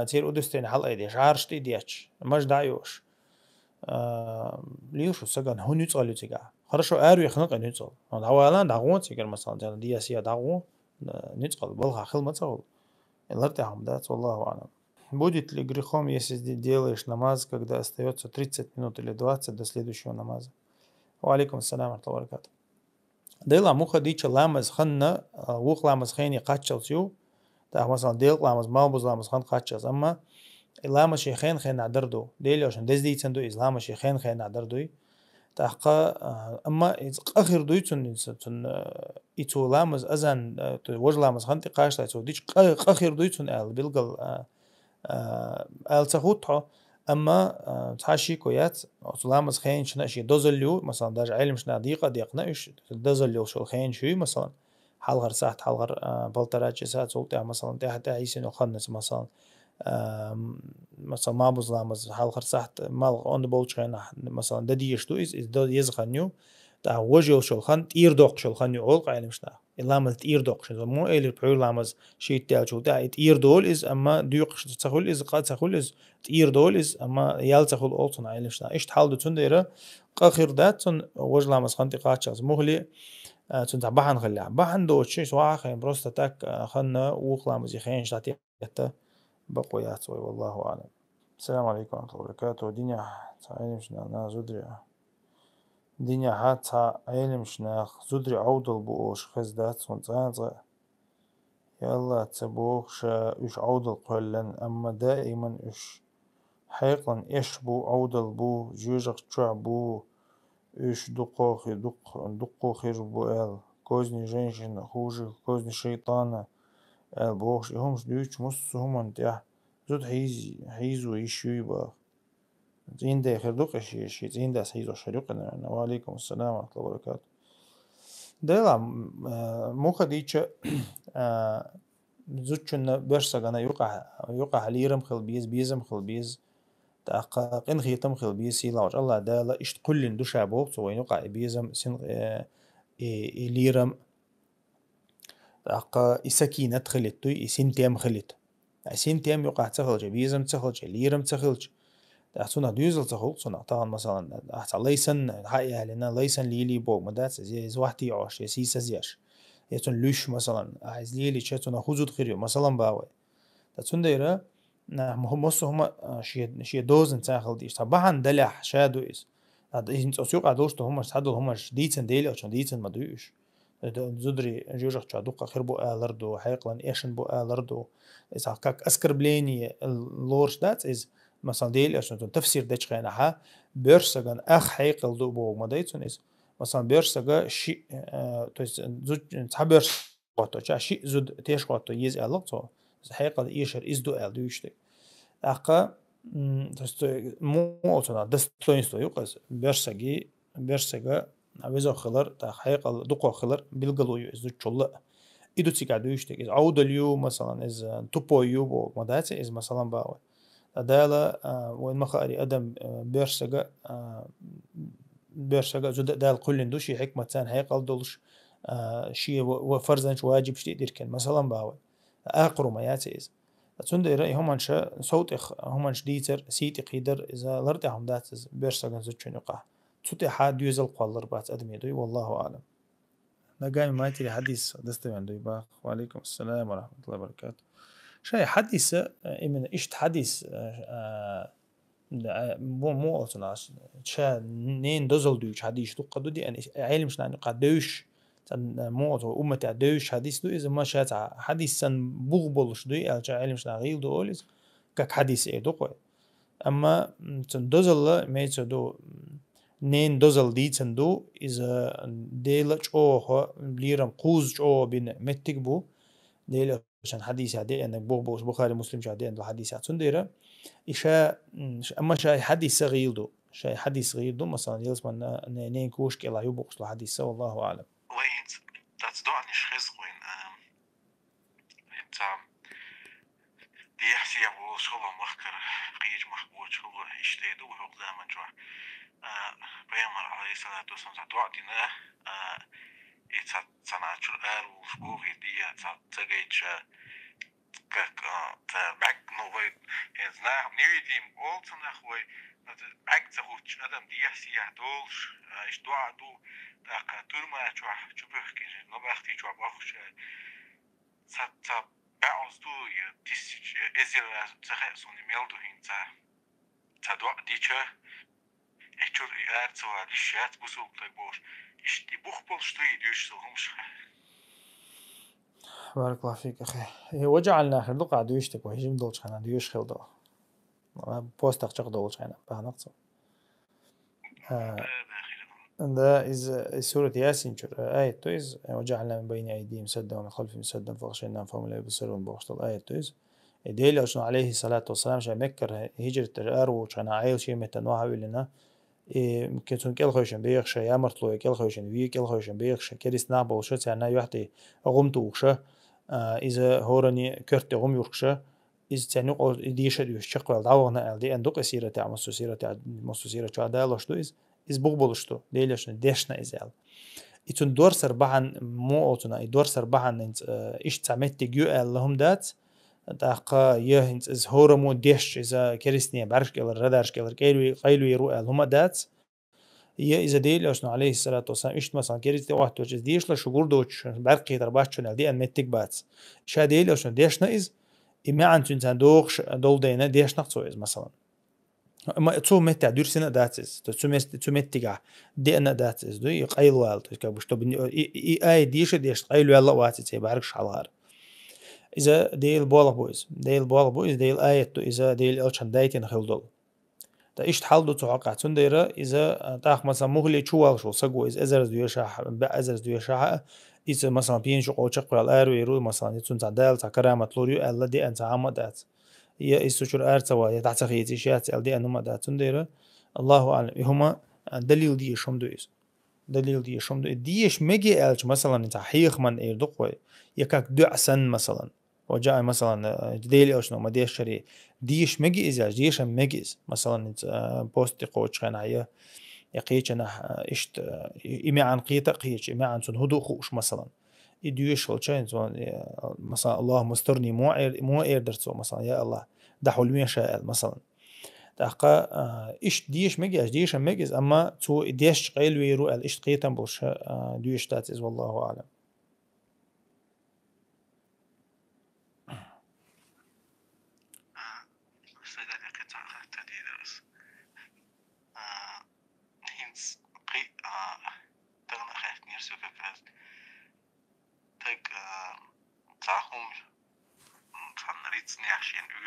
تير أدستين حلقة يديش عارش تيديش مش دايوش ليش سجن هو نتر اللي تيجا хорошо آروي خنق نتر هوالان دعوان تيجر مثلا جان دياسيا دعوان نتر بلخ خل مثلا لرتهم دات والله أعلم. Будет ли грехом, если делаешь намаз, когда остается 30 минут или 20 до следующего намаза? وعليكم السلام ورحمة الله وبركاته. ديلا مو خديتش لامز خنا وق لامز خيني قاتشل سيو تا مثلا ديل لامز مالبوز لامز خن قاتشل أما لامز شيخين خين عدردو ديلي عشان دزدي تندو إز لامز شيخين خين عدردو تحقا أما آخر دويتون إتو لامز أزان وج لامز خنتي قاش تايتو ديش آخر دويتون آل بيلقل آل تخوتها أما تحشي كويات لامز خين شنا شي دوزليو مثلا داج علم شنا ديق ناش دوزليو شو خين شوي مثلا حلغر ساعت حلغر بلتراجي ساعت سولتها مثلا تحت عيسين وخنس مثلا مثلا ما بظلامز حلغر ساعت مال on the boat مثلا دديش تو إز دو يزخنيو تا وجه شلخن تير دوق شلخن يقول علم شنا لامز تير دوق شنو مو إلى بحول لامز شيء تاع شو تاع تير دول إز أما ديوق تخول إز قاد تخول إز تير دول إز أما يال تخول أولتون علم شنا إيش تحال دو تنديره قاخر دات تن وجه لامز خنتي قاتشاز مغلي تن تبحن خلي بحن دو شيء سواء خين بروست تاك خنا وخلامز يخين شتاتي بقويات والله أعلم. السلام عليكم ورحمة الله وبركاته. دنيا علم شنا أنا زودري دنيا حتى علم شنا زودري عودل بوش خزدات ونزانزا يلا تبوخ إيش عودل قلن أما دائما إيش حقا إيش بو عودل بو جوجق تشع بو إيش دقو خير بو إل كوزني جنشن خوجي كوزني شيطانة إل بوخش إهمش ديوش مصهم انتيح زود حيزو يشوي با زين ده خير دوق شي زين ده حيزو شريقنا. وعليكم السلام ورحمة الله وبركاته. ده لا مو خديتش زوجنا برشا أنا يقع ليرم خل بيزم خل بيز تحقق إن خيتم خل بيز سيلا الله ده لا إشت كل دو شابو سوين يقع بيزم سن ليرم تحقق إسكينة خلت توي إسنتيم خلت سنتيم يقع تخلج بيزم تخلج ليرم تخلج تحسنا ديوزل تخلج صنع طبعا مثلا أحسن ليسن حقيقة لنا ليسن ليلي بوق مدات زي واحد يعش يسيس زياش يتون لوش مثلا عايز ليلي شتون خزود خيريو مثلا باوي تحسن ديرة نعم هم بص هم شي دوزن تاخل ديش طبعا دلح شادو إس هذا إنت أسيوق عدوش تو هم هذا هم ديتن ديلي عشان ديتن ما دويش زدري جوجك تشادوق خير بو آلردو حيقلن إيشن بو آلردو إذا كاك أسكر بليني اللورش دات إز مثلا ديلي عشان تفسير ديش خينا بيرسجن أخ حيقل دو بو ما ديتون إز مثلا بيرسجا شيء تو زود تحبيرس قطو شيء زود تيش قطو يز ألقطو حيقل إيشر إز دو آل دويشتك Аqa муутуна достоинство юқас берсега авезохилар та хайқал дуқохилар билгалую из чулла идуцика дуиштек из аудалью масалан из тупою бо мадати из масалан баwa адала وين مخاري ادم берсега زود دال كل دوشي حكمة تان هيقل دولش شي وفرزنش واجب شتي ديركن مثلا باوي اقرو ما ياتي از تسند رأي همانش صوت همانش ديتر سيتي قيدر إذا لرت هم داتز بيرسجن زوجين يقع تسوتي حد يوزل قلر بات أدمي دوي والله أعلم نجاي ما تري حديث دستي عن دوي باخ وعليكم السلام ورحمة الله وبركاته شيء حديث إمن إشت حديث مو أصلاش شا نين دزل دويش حديث تو قدو دي أن علم شنو قدوش موضوع أمة عدوش حديث دو إذا ما شات حديث سن بغبلش دو أرجع علم شناغيل دو أوليز كك حديث إيه دو قوي أما تن دوزل ما يتدو نين دوزل دي تندو إذا ديلج أوه بليرم قوز أوه بين متك بو ديل عشان حديث عادي أنك بغبلش بخاري مسلم عادي أن الحديث تنديره إشا أما شاي حديث غيل دو شاي حديث غيل دو مثلا يلزم نين كوش كلا يبغش الحديث والله أعلم Wait, dat doe niet gisteren. Die echt ja wel scholen makker, قيج محبوب شغل يشتيدو وحق دائما جوا. بيامر عليه الصلاة والسلام تعطينا يتصنع الآن وشبوه دي تجيج بعد نوعي إذا نيجي مقول تناخوي بعد تقول أدم دي يحسي دولش إشتوع دو تاق تورما جوا شبه كذا نبختي جوا بخش سات بعض دو يتيس إزيل تخصوني ميلدو هين تدوع ديشة إيشور إيرت سوا ليشات بسوق تبوش إشتي بخبل شتوي ديوش سلهمش بارك الله فيك أخي وجعلنا آخر دقة دويشتك وهجم دولش خنا دويش خيل دو بوست أخشق دولش خنا بهنقص ده إز سورة ياسين شر آية تويز وجعلنا من بين أيديهم سدا ومن خلفهم سدا فغشيناهم فهم لا يبصرون بوشتل آية تويز ديل أشنا عليه الصلاة والسلام شا مكر هجرة الأرو شنا عيل شيء متنوع لنا يمكن تكون كل خوشن بيخش يا مرتلو كل خوشن وي كل خوشن بيخش كريس نابل وشت يعني يحتي غمت وخش إذا هورني كرت غم يخش إذا تنوق ديش يشقل دعونا دي أندق سيرة مسيرة عدالة شو إز بقبلشتو ديلشن ديشنا إزال إتون دور سربعن مو أوتنا دور سربعن إنت إيش تعمت تجيو اللهم دات دقة إنت إز هورمو ديش إذا كريسني بعرش كلا ردارش كلا قيلو يروح اللهم دات إذا ديلشنا عليه الصلاة والسلام إيش مثلا كريسني واحد توجس ديش لا شغور دوتش برقي ترباشون دي أن متك بات شا ديلشنا ديشنا إز إما عن تنتان دوخش دول دينا ديشنا إز مثلا ما تو متى دور سنة داتس تو متى دي أنا داتس دو يقيل والد كابوش تو بني أي ديش قيل والله واتي تي بعرفش على إذا ديل بويز ديل آية تو إذا ديل ألشان دايتين خلدول تا إيش تحلدو توقع تنديرة إذا تاخ مثلا مغلي شوال شو سقو إذا أزرز دويشاح بأزرز دويشاح إذا مثلا بينشو قوشق والآرو يرو مثلا يتون تعدال تكرامة لوريو ألا دي أنت عمدات هي إستشور أرتوا يتحت خيتي شيات ألدي أنو ما داتون ديرة الله أعلم هما دليل دي شوم دويس دليل دي شوم دويس ديش مجي ألش مثلا أنت حيخ من إيردقوي يكاك دعسن مثلا وجاء مثلا ديلي أشنو ما ديش شري ديش مجي إزاج ديش مجيز مثلا أنت بوست قوتش خان عيا يقيتش أنا إشت إما عن قيتة قيتش إما عن سن هدو خوش مثلا يديوش والشين مثلا الله مسترني مو درتو مثلا يا الله دحول مين شاء مثلا تحقا إيش ديش مجيز ديش مجيز أما تو ديش قيل ويرو إيش قيتن بوش ديش تاتيز والله أعلم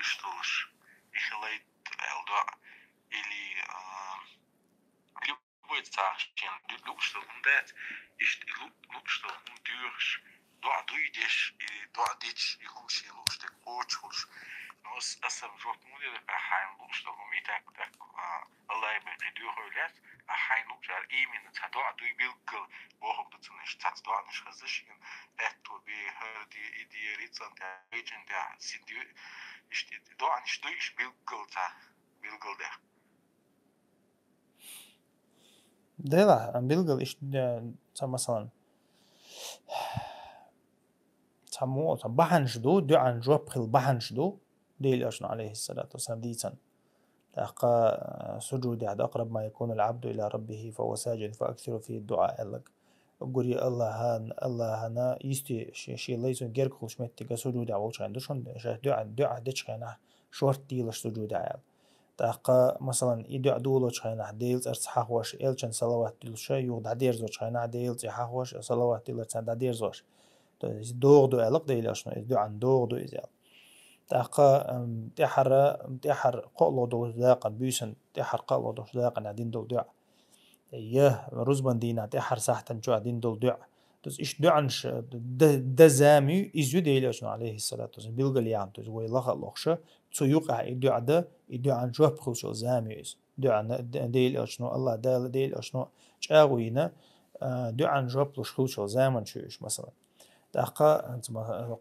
что их лейт элдо или любой царствен люб что он дает люб что он дюрш до идешь и до дичь и хуши луч так очень но асам жок мудер ахайн люб что он и так Allah bedürüler ahaynu jar именно цадо аду билгл бог дцнеш цадо анш хазышин эту би херди идиерицан та region та синди işte do анш дуиш билгл та билгл да ده بيلقى إيش مثلا سموه بحنش دو عن جواب خل بحنش دو ديل أشنا عليه الصلاة والسلام ديسن تلقى سجود عد أقرب ما يكون العبد إلى ربه فهو ساجد فأكثر فيه الدعاء لك قولي الله هنا يستي شيء ليسون غير كل شمت تجا سجود عوش عندشون دعاء دش كنا شورت ديلش سجود عيال تلقى مثلا يدعو دولش كنا ديلز أرسحه وش إلشان صلوات ديلش يوضع ديرزوش كنا ديلز يحوش صلوات ديلش عند ديرزوش دوغ دو ألق ديلش دو عن دوغ دو إزال تلقى تحر قلو دو ذاقا بيسن تحر قلو دو ذاقا عدين دو دع رزبان دينا تحر ساحتن جو عدين دو دع تز إيش دعنش دزامي إزيو ديلش عليه الصلاة والسلام بيلقى يعني تز ويلخ اللخشة تو يقع يدعى ده يدعى عن جواب خلشو زامي إز دعى ديلش الله ديلش جاوينا دعى عن جواب خلشو زامن شوش مثلا تحقق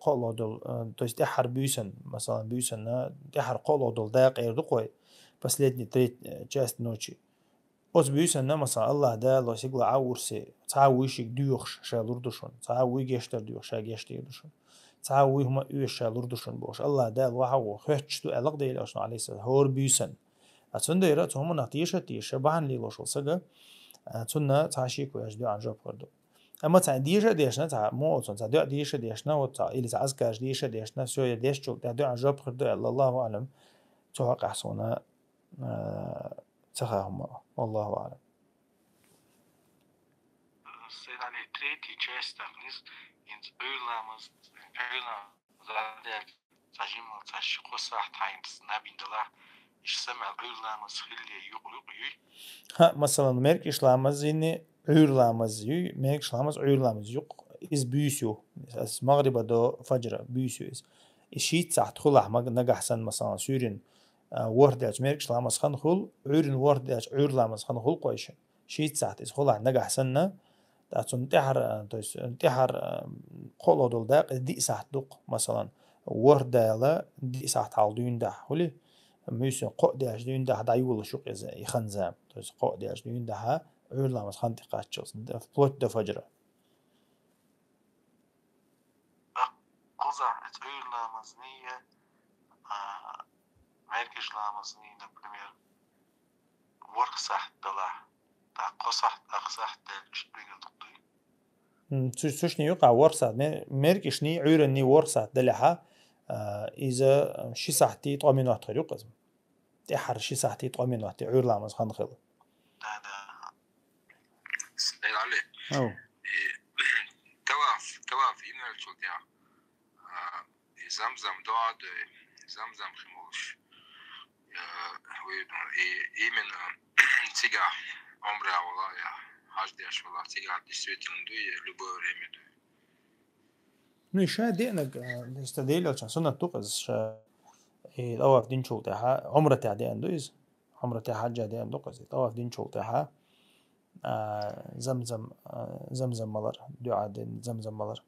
قالوا دول تويست تحر بيسن مثلا بيسن تحر قالوا دول داق يردقوي بس ليتني تريت جاست نوتشي اوز بيسن مثلا الله دا لو سيقلا عورسي تعاويشك ديوخش شالوردشون تعاوي جيشتر ديوخ شا جيشتر ديوشون تعاوي هما يوش شالوردشون بوش الله دا وحو خشتو ألق ديل أشنا عليه السلام هور بيسن أتسن ديرات هم نقطيشة بحن لي لوشو سجا أتسن تعشيكو يجدو عن جاب كردو اما تا دیشه دیشنا تا مو اون تا دو دیشه دیشنا و تا ایلی تا از کاش دیشه دیشنا سوی دیش چوک تا دو عجاب خرده الله اعلم تو حق احسونا تخاهم والله اعلم سيد علي تريتي جاستغنيز انت اولامز زادك تجمع تشخو صح تايمز نبين دلا ايش سمع اولامز خلي يقلق ها مثلا مرك اشلامز يني عيرلامز ميك شلامز عيرلامز يق إز بيسو أس مغرب دو فجر بيسو إز الشيء تحت خلاه ما نجح سن مثلا سورين ورد أج ميك شلامز خن خل عيرن ورد أج عيرلامز خن خل قايش شيء تحت إز خلاه نجح سنة تحت انتحر قلو دول داق دي ساعت دق مثلا ورد لا دي ساعت عالدين ده هولي ميسو قد أج دين ده دايول شوق إز يخنزام تحت قد أج دين ده عيرلامز خان تقاتشوس فلوت دا فجرة قزع عيرلامز نية ميركش لامز نية نبرمير ورق صح دلا تا قصح أقصح تلش بيقل تقضي سوشني يقع ورصة ميركشني عيرني ورصة دلحة إذا شي ساعتي طوامين واحد خير يقزم تحر شي ساعتي طوامين واحد عيرلامز خان خير سيد علي أو تواف إيميل شو ديا زمزم دعاء زمزم خموش إيمن تيجا عمره والله يا حاج ديش والله تيجا ديسويتين دوي لبو ريمي دوي نشا دينك استديل عشان سنة توقز الأوف دين شو تاعها عمره تاع دين دويز عمره تاع حاجة دين دوقز الأوف دين شو تاعها زمزم ملر دعاء دين زمزم ملر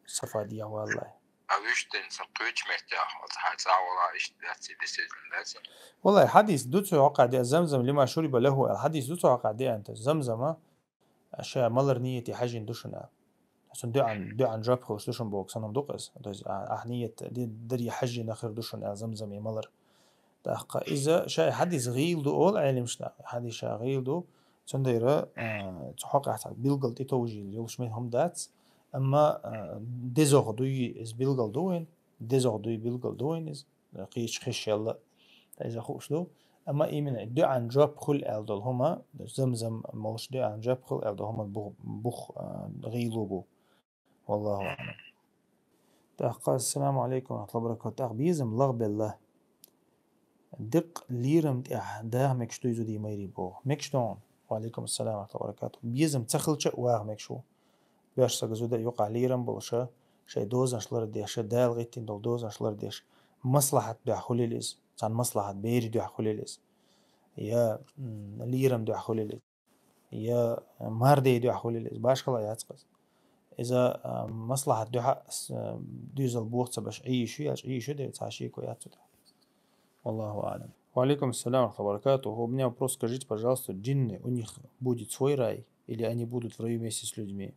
صفا ديا والله أويشتن سقوش مرتاح وتحت والله إيش داتي ديسويتين والله الحديث دوتو عقع دي زمزم لما شرب له الحديث دوتو عقع دي أنت زمزم أشياء ملر نيتي حاجة دوشنا عشان دو عن جاب خوش دوشن بوك سنم دوقز أحنية دي دري حاجة نخر دوشن زمزم ملر تحقق إذا شيء حديث غيل دو أول علم شنا حديث شيء غيل دو تنديره تحقق حتى بيلقل تتوجي يوش منهم دات أما دزوغ دوي إز بيلقل دوين دزوغ دوي بيلقل دوين إز قيش خش يلا إذا خوش دو أما إيمن دو عن جاب خل ألدل هما زمزم ملش دو عن جاب خل ألدل هما بخ غيلو بو والله أعلم تأخ السلام عليكم ورحمة الله وبركاته. بيزم لغ بالله دق ليرم ده مكشتو يزو دي ميري بو مكشتون. وعليكم السلام ورحمة الله وبركاته. بيزم تخلش واغ مكشو باش سجزو ده يقع ليرم بوشا شي دوز أشلر ديش دال غيتين دول دوز أشلر ديش مصلحة بيحوليليز عن مصلحة بيري بيحوليليز يا ليرم بيحوليليز يا ماردي بيحوليليز باش كلا ياتقز إذا مصلحة دوحة دوزل بوقت باش عيشو ده تعشيكو ياتو. والله أعلم. وعليكم السلام ورحمة الله وبركاته. У меня вопрос, скажите, пожалуйста, джинны, у них будет свой рай или они будут в раю вместе с людьми?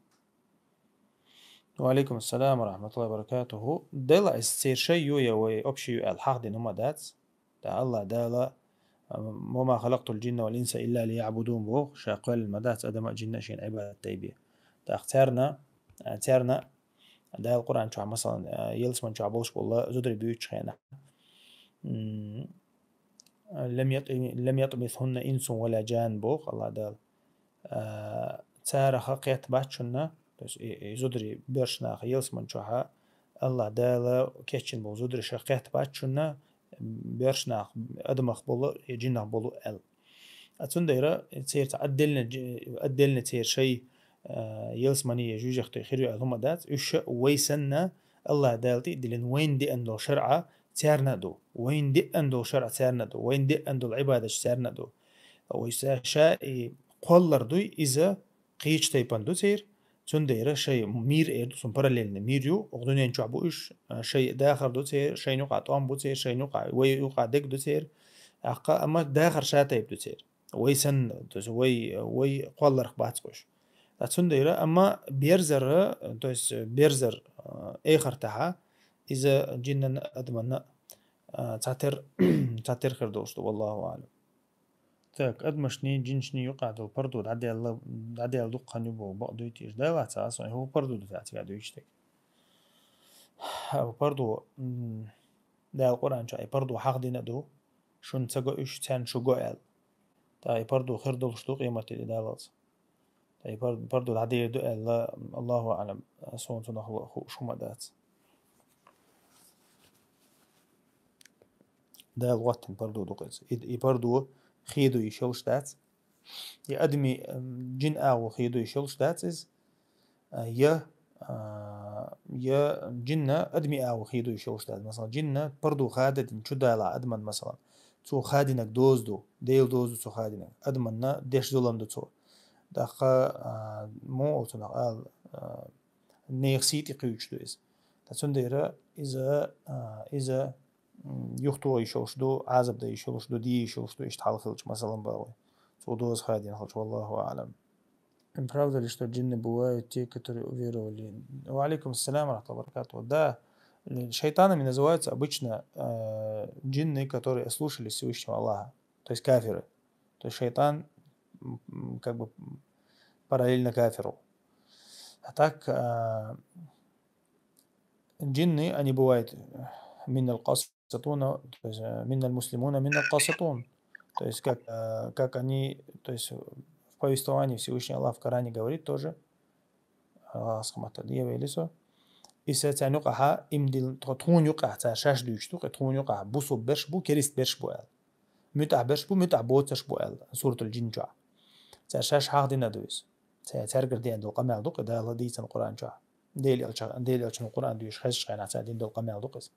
وعليكم السلام ورحمة الله وبركاته. دلا السير شيء يوي أبشي الحق دي نما داتس دا الله دالا وما خلقت الجن والإنس إلا ليعبدون بو شاقل المدات أدم جن شين عبادة تيبية دا اختارنا دا القرآن شو مثلا يلس من شو عبوش والله زدري بيوتش خينا لم يطمثهن إنس ولا جان بوخ الله دال تارخ قيت باتشنا زدري برشنا خيلس من شوها الله دال كيتشن بو زدري شقيت باتشنا برشنا أدمخ بولو يجينا بولو ال أتون دايرة تصير أدلنا تصير شيء يلس مني يجوج اختي خيرو هم دات وش ويسنا الله دالتي دلين وين دي أندو شرعة تارنا دو وين دي أندو شرع تارنا دو وين دي أندو العبادة تارنا دو ويسا قولر دوي إذا قيش تيبان دو تير تون دايرة شيء مير إيردو سن براليلنا ميريو أغدونين شعبو إش شيء داخل دو تير شيء نوقع طوام بو تير شيء نوقع ويوقع ديك دو تير أما داخل شاتيب دو تير ويسن وي قولر خباتقوش تون دايرة أما بيرزر تويس بيرزر آخر تاعها إذا جينا أدمنا تعتر خير دوستو والله أعلم. تاك أدمشني جنشني يقعد البردو عدي الدقة نبو بقدو يتيش دا لا تاسو هو بردو دفعتي قاعدو يشتك أو بردو دا القرآن شاي بردو حق دينا دو شون تساقو إش تان شو قوال تاي بردو خير دوستو قيمة الإدالات تاي بردو عدي دو الله أعلم سون تنخلق شو مدات دا الوقت بردو دوقيت بردو خيدو يشلش دات يا أدمي جن أو خيدو يشلش دات إز يا جنة أدمي أو خيدو يشلش دات مثلا جنة بردو خادت شو دالا أدمن مثلا تو خادينك دوز دو ديل دوز تو خادينك أدمنا ديش دولان دو تو دقا مو أوتنا قال نيخسيتي قيوش دو إز تاتون ديرا إذا يختو يشوش دو عازب دا يشوش دو دي يشوش دو اشتحال خلش مثلا باوي دوز خادين خلش والله أعلم. Правда ли, что джинны бывают те, которые уверовали? وعليكم السلام ورحمة الله وبركاته. Да, шайтанами называются обычно джинны, которые слушали Всевышнего Аллаха, то есть кафиры. То есть шайтан как бы параллельно кафиру. А так джинны, они бывают من القاسطون, то есть من المسلمون من القاسطون. То есть как они, то есть в повествовании Всевышний Аллах в Коране говорит тоже, إذا تنقح إمدل تون يقع تشاش دوشتو تون يقع بوسو برشبو كريست برشبو ال متع برشبو متع بوتش بو ال سورة الجن جاء تشاش حق دينا دويس ترجر دين دو قمال دوق ده الله ديت القرآن جاء ديل القرآن دويش خش قنا تعدين دو قمال دوقس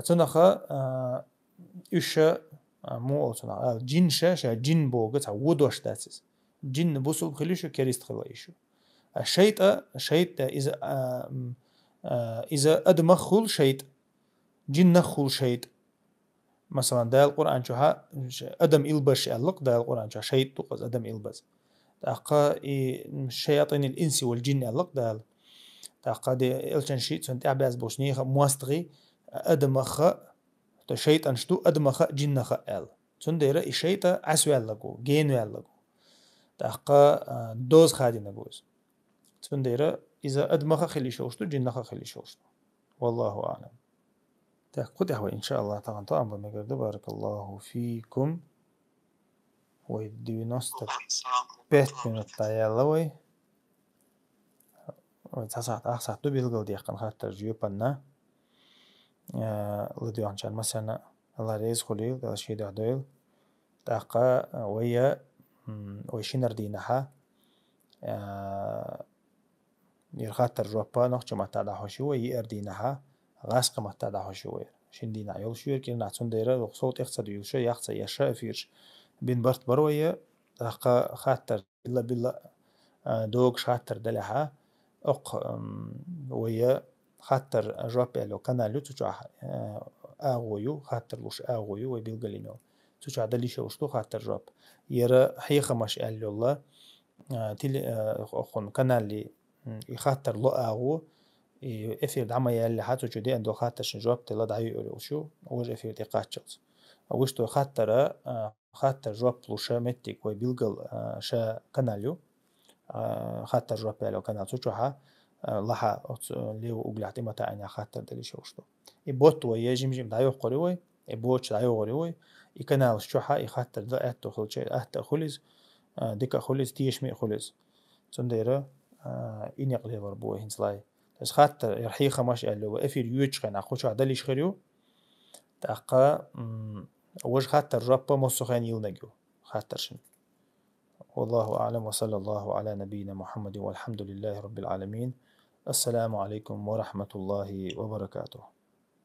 تنخا إيش مو أصلا الجن شاش الجن بوجت عودوش داسس جن بوسو خليشو كريست خلايشو الشيط إذا أدمخل شيط جن نخل شيط مثلا ده القرآن شوها أدم إلبش ألق ده القرآن شوها شيط تقص أدم إلبس تأقى الشياطين الإنس والجن ألق ده تأقى ده إلشان شيط سنت أعباز بوشنيخ موستغي أدمخ شيط أنشتو أدمخ جنخ أل سنديرة الشيط عسوي ألقو جينو ألقو تأقى دوز خادي نقوز سنديرة إذا أدمخ خلي شوشتو جنخ خلي شوشتو والله أعلم. تأخذ أهوى إن شاء الله طبعا بمقرد بارك الله فيكم ويدي نستك بيت من الطيالوي ويتصعد أخصع دو بيلغو دي أخن خاطر جيوبنا لديو عنشان مثلا الله ريز خليل ده شي دعدويل تاقا ويا ويشينر دينها يرخاتر جوبا نوخش ما تادا حشوي يردينها غاسق ما تادا حشوي شين دينا يول شوير كين نعتون دايرة صوت يخصد يوشا يخص يشا فيرش بين برت بروية تاقا خاتر إلا بالله دوغ شاتر دلها أق ويا خاطر جوابي لو كان لو تجاه أغويو خاطر وش أغويو ويبيلغلينو تجاه دليش وشتو خاطر جواب يرى حيخة مش قال الله تيلي أخون كان اللي يخاطر لو أغو إفير دعما ياللي حاتو جدي أندو خاطر جواب تلا دعيو وشو وش إفير تقاتشلت وشتو خاطر خاطر جواب لوشا متك ويبيلغل شا كاناليو خاطر جواب لو كان تجاه لها ليو أقلعتي متى أنا خاطر دليش وشتو يبوت ويا جيم دعيو قريوي يبوتش دعيو قريوي يكنا وشوحا يخاطر ذا أهتو خلش أهتو خلز ديك خلز تيش مي خلز تنديرة إني قلي بربوه هنسلاي بس خاطر يرحي خماش قالوا وإفير يوتش خنا خوش عدليش خريو تأقا وش خاطر ربا مصو خان يلنجو خاطر شن والله أعلم وصلى الله على نبينا محمد والحمد لله رب العالمين السلام عليكم ورحمة الله وبركاته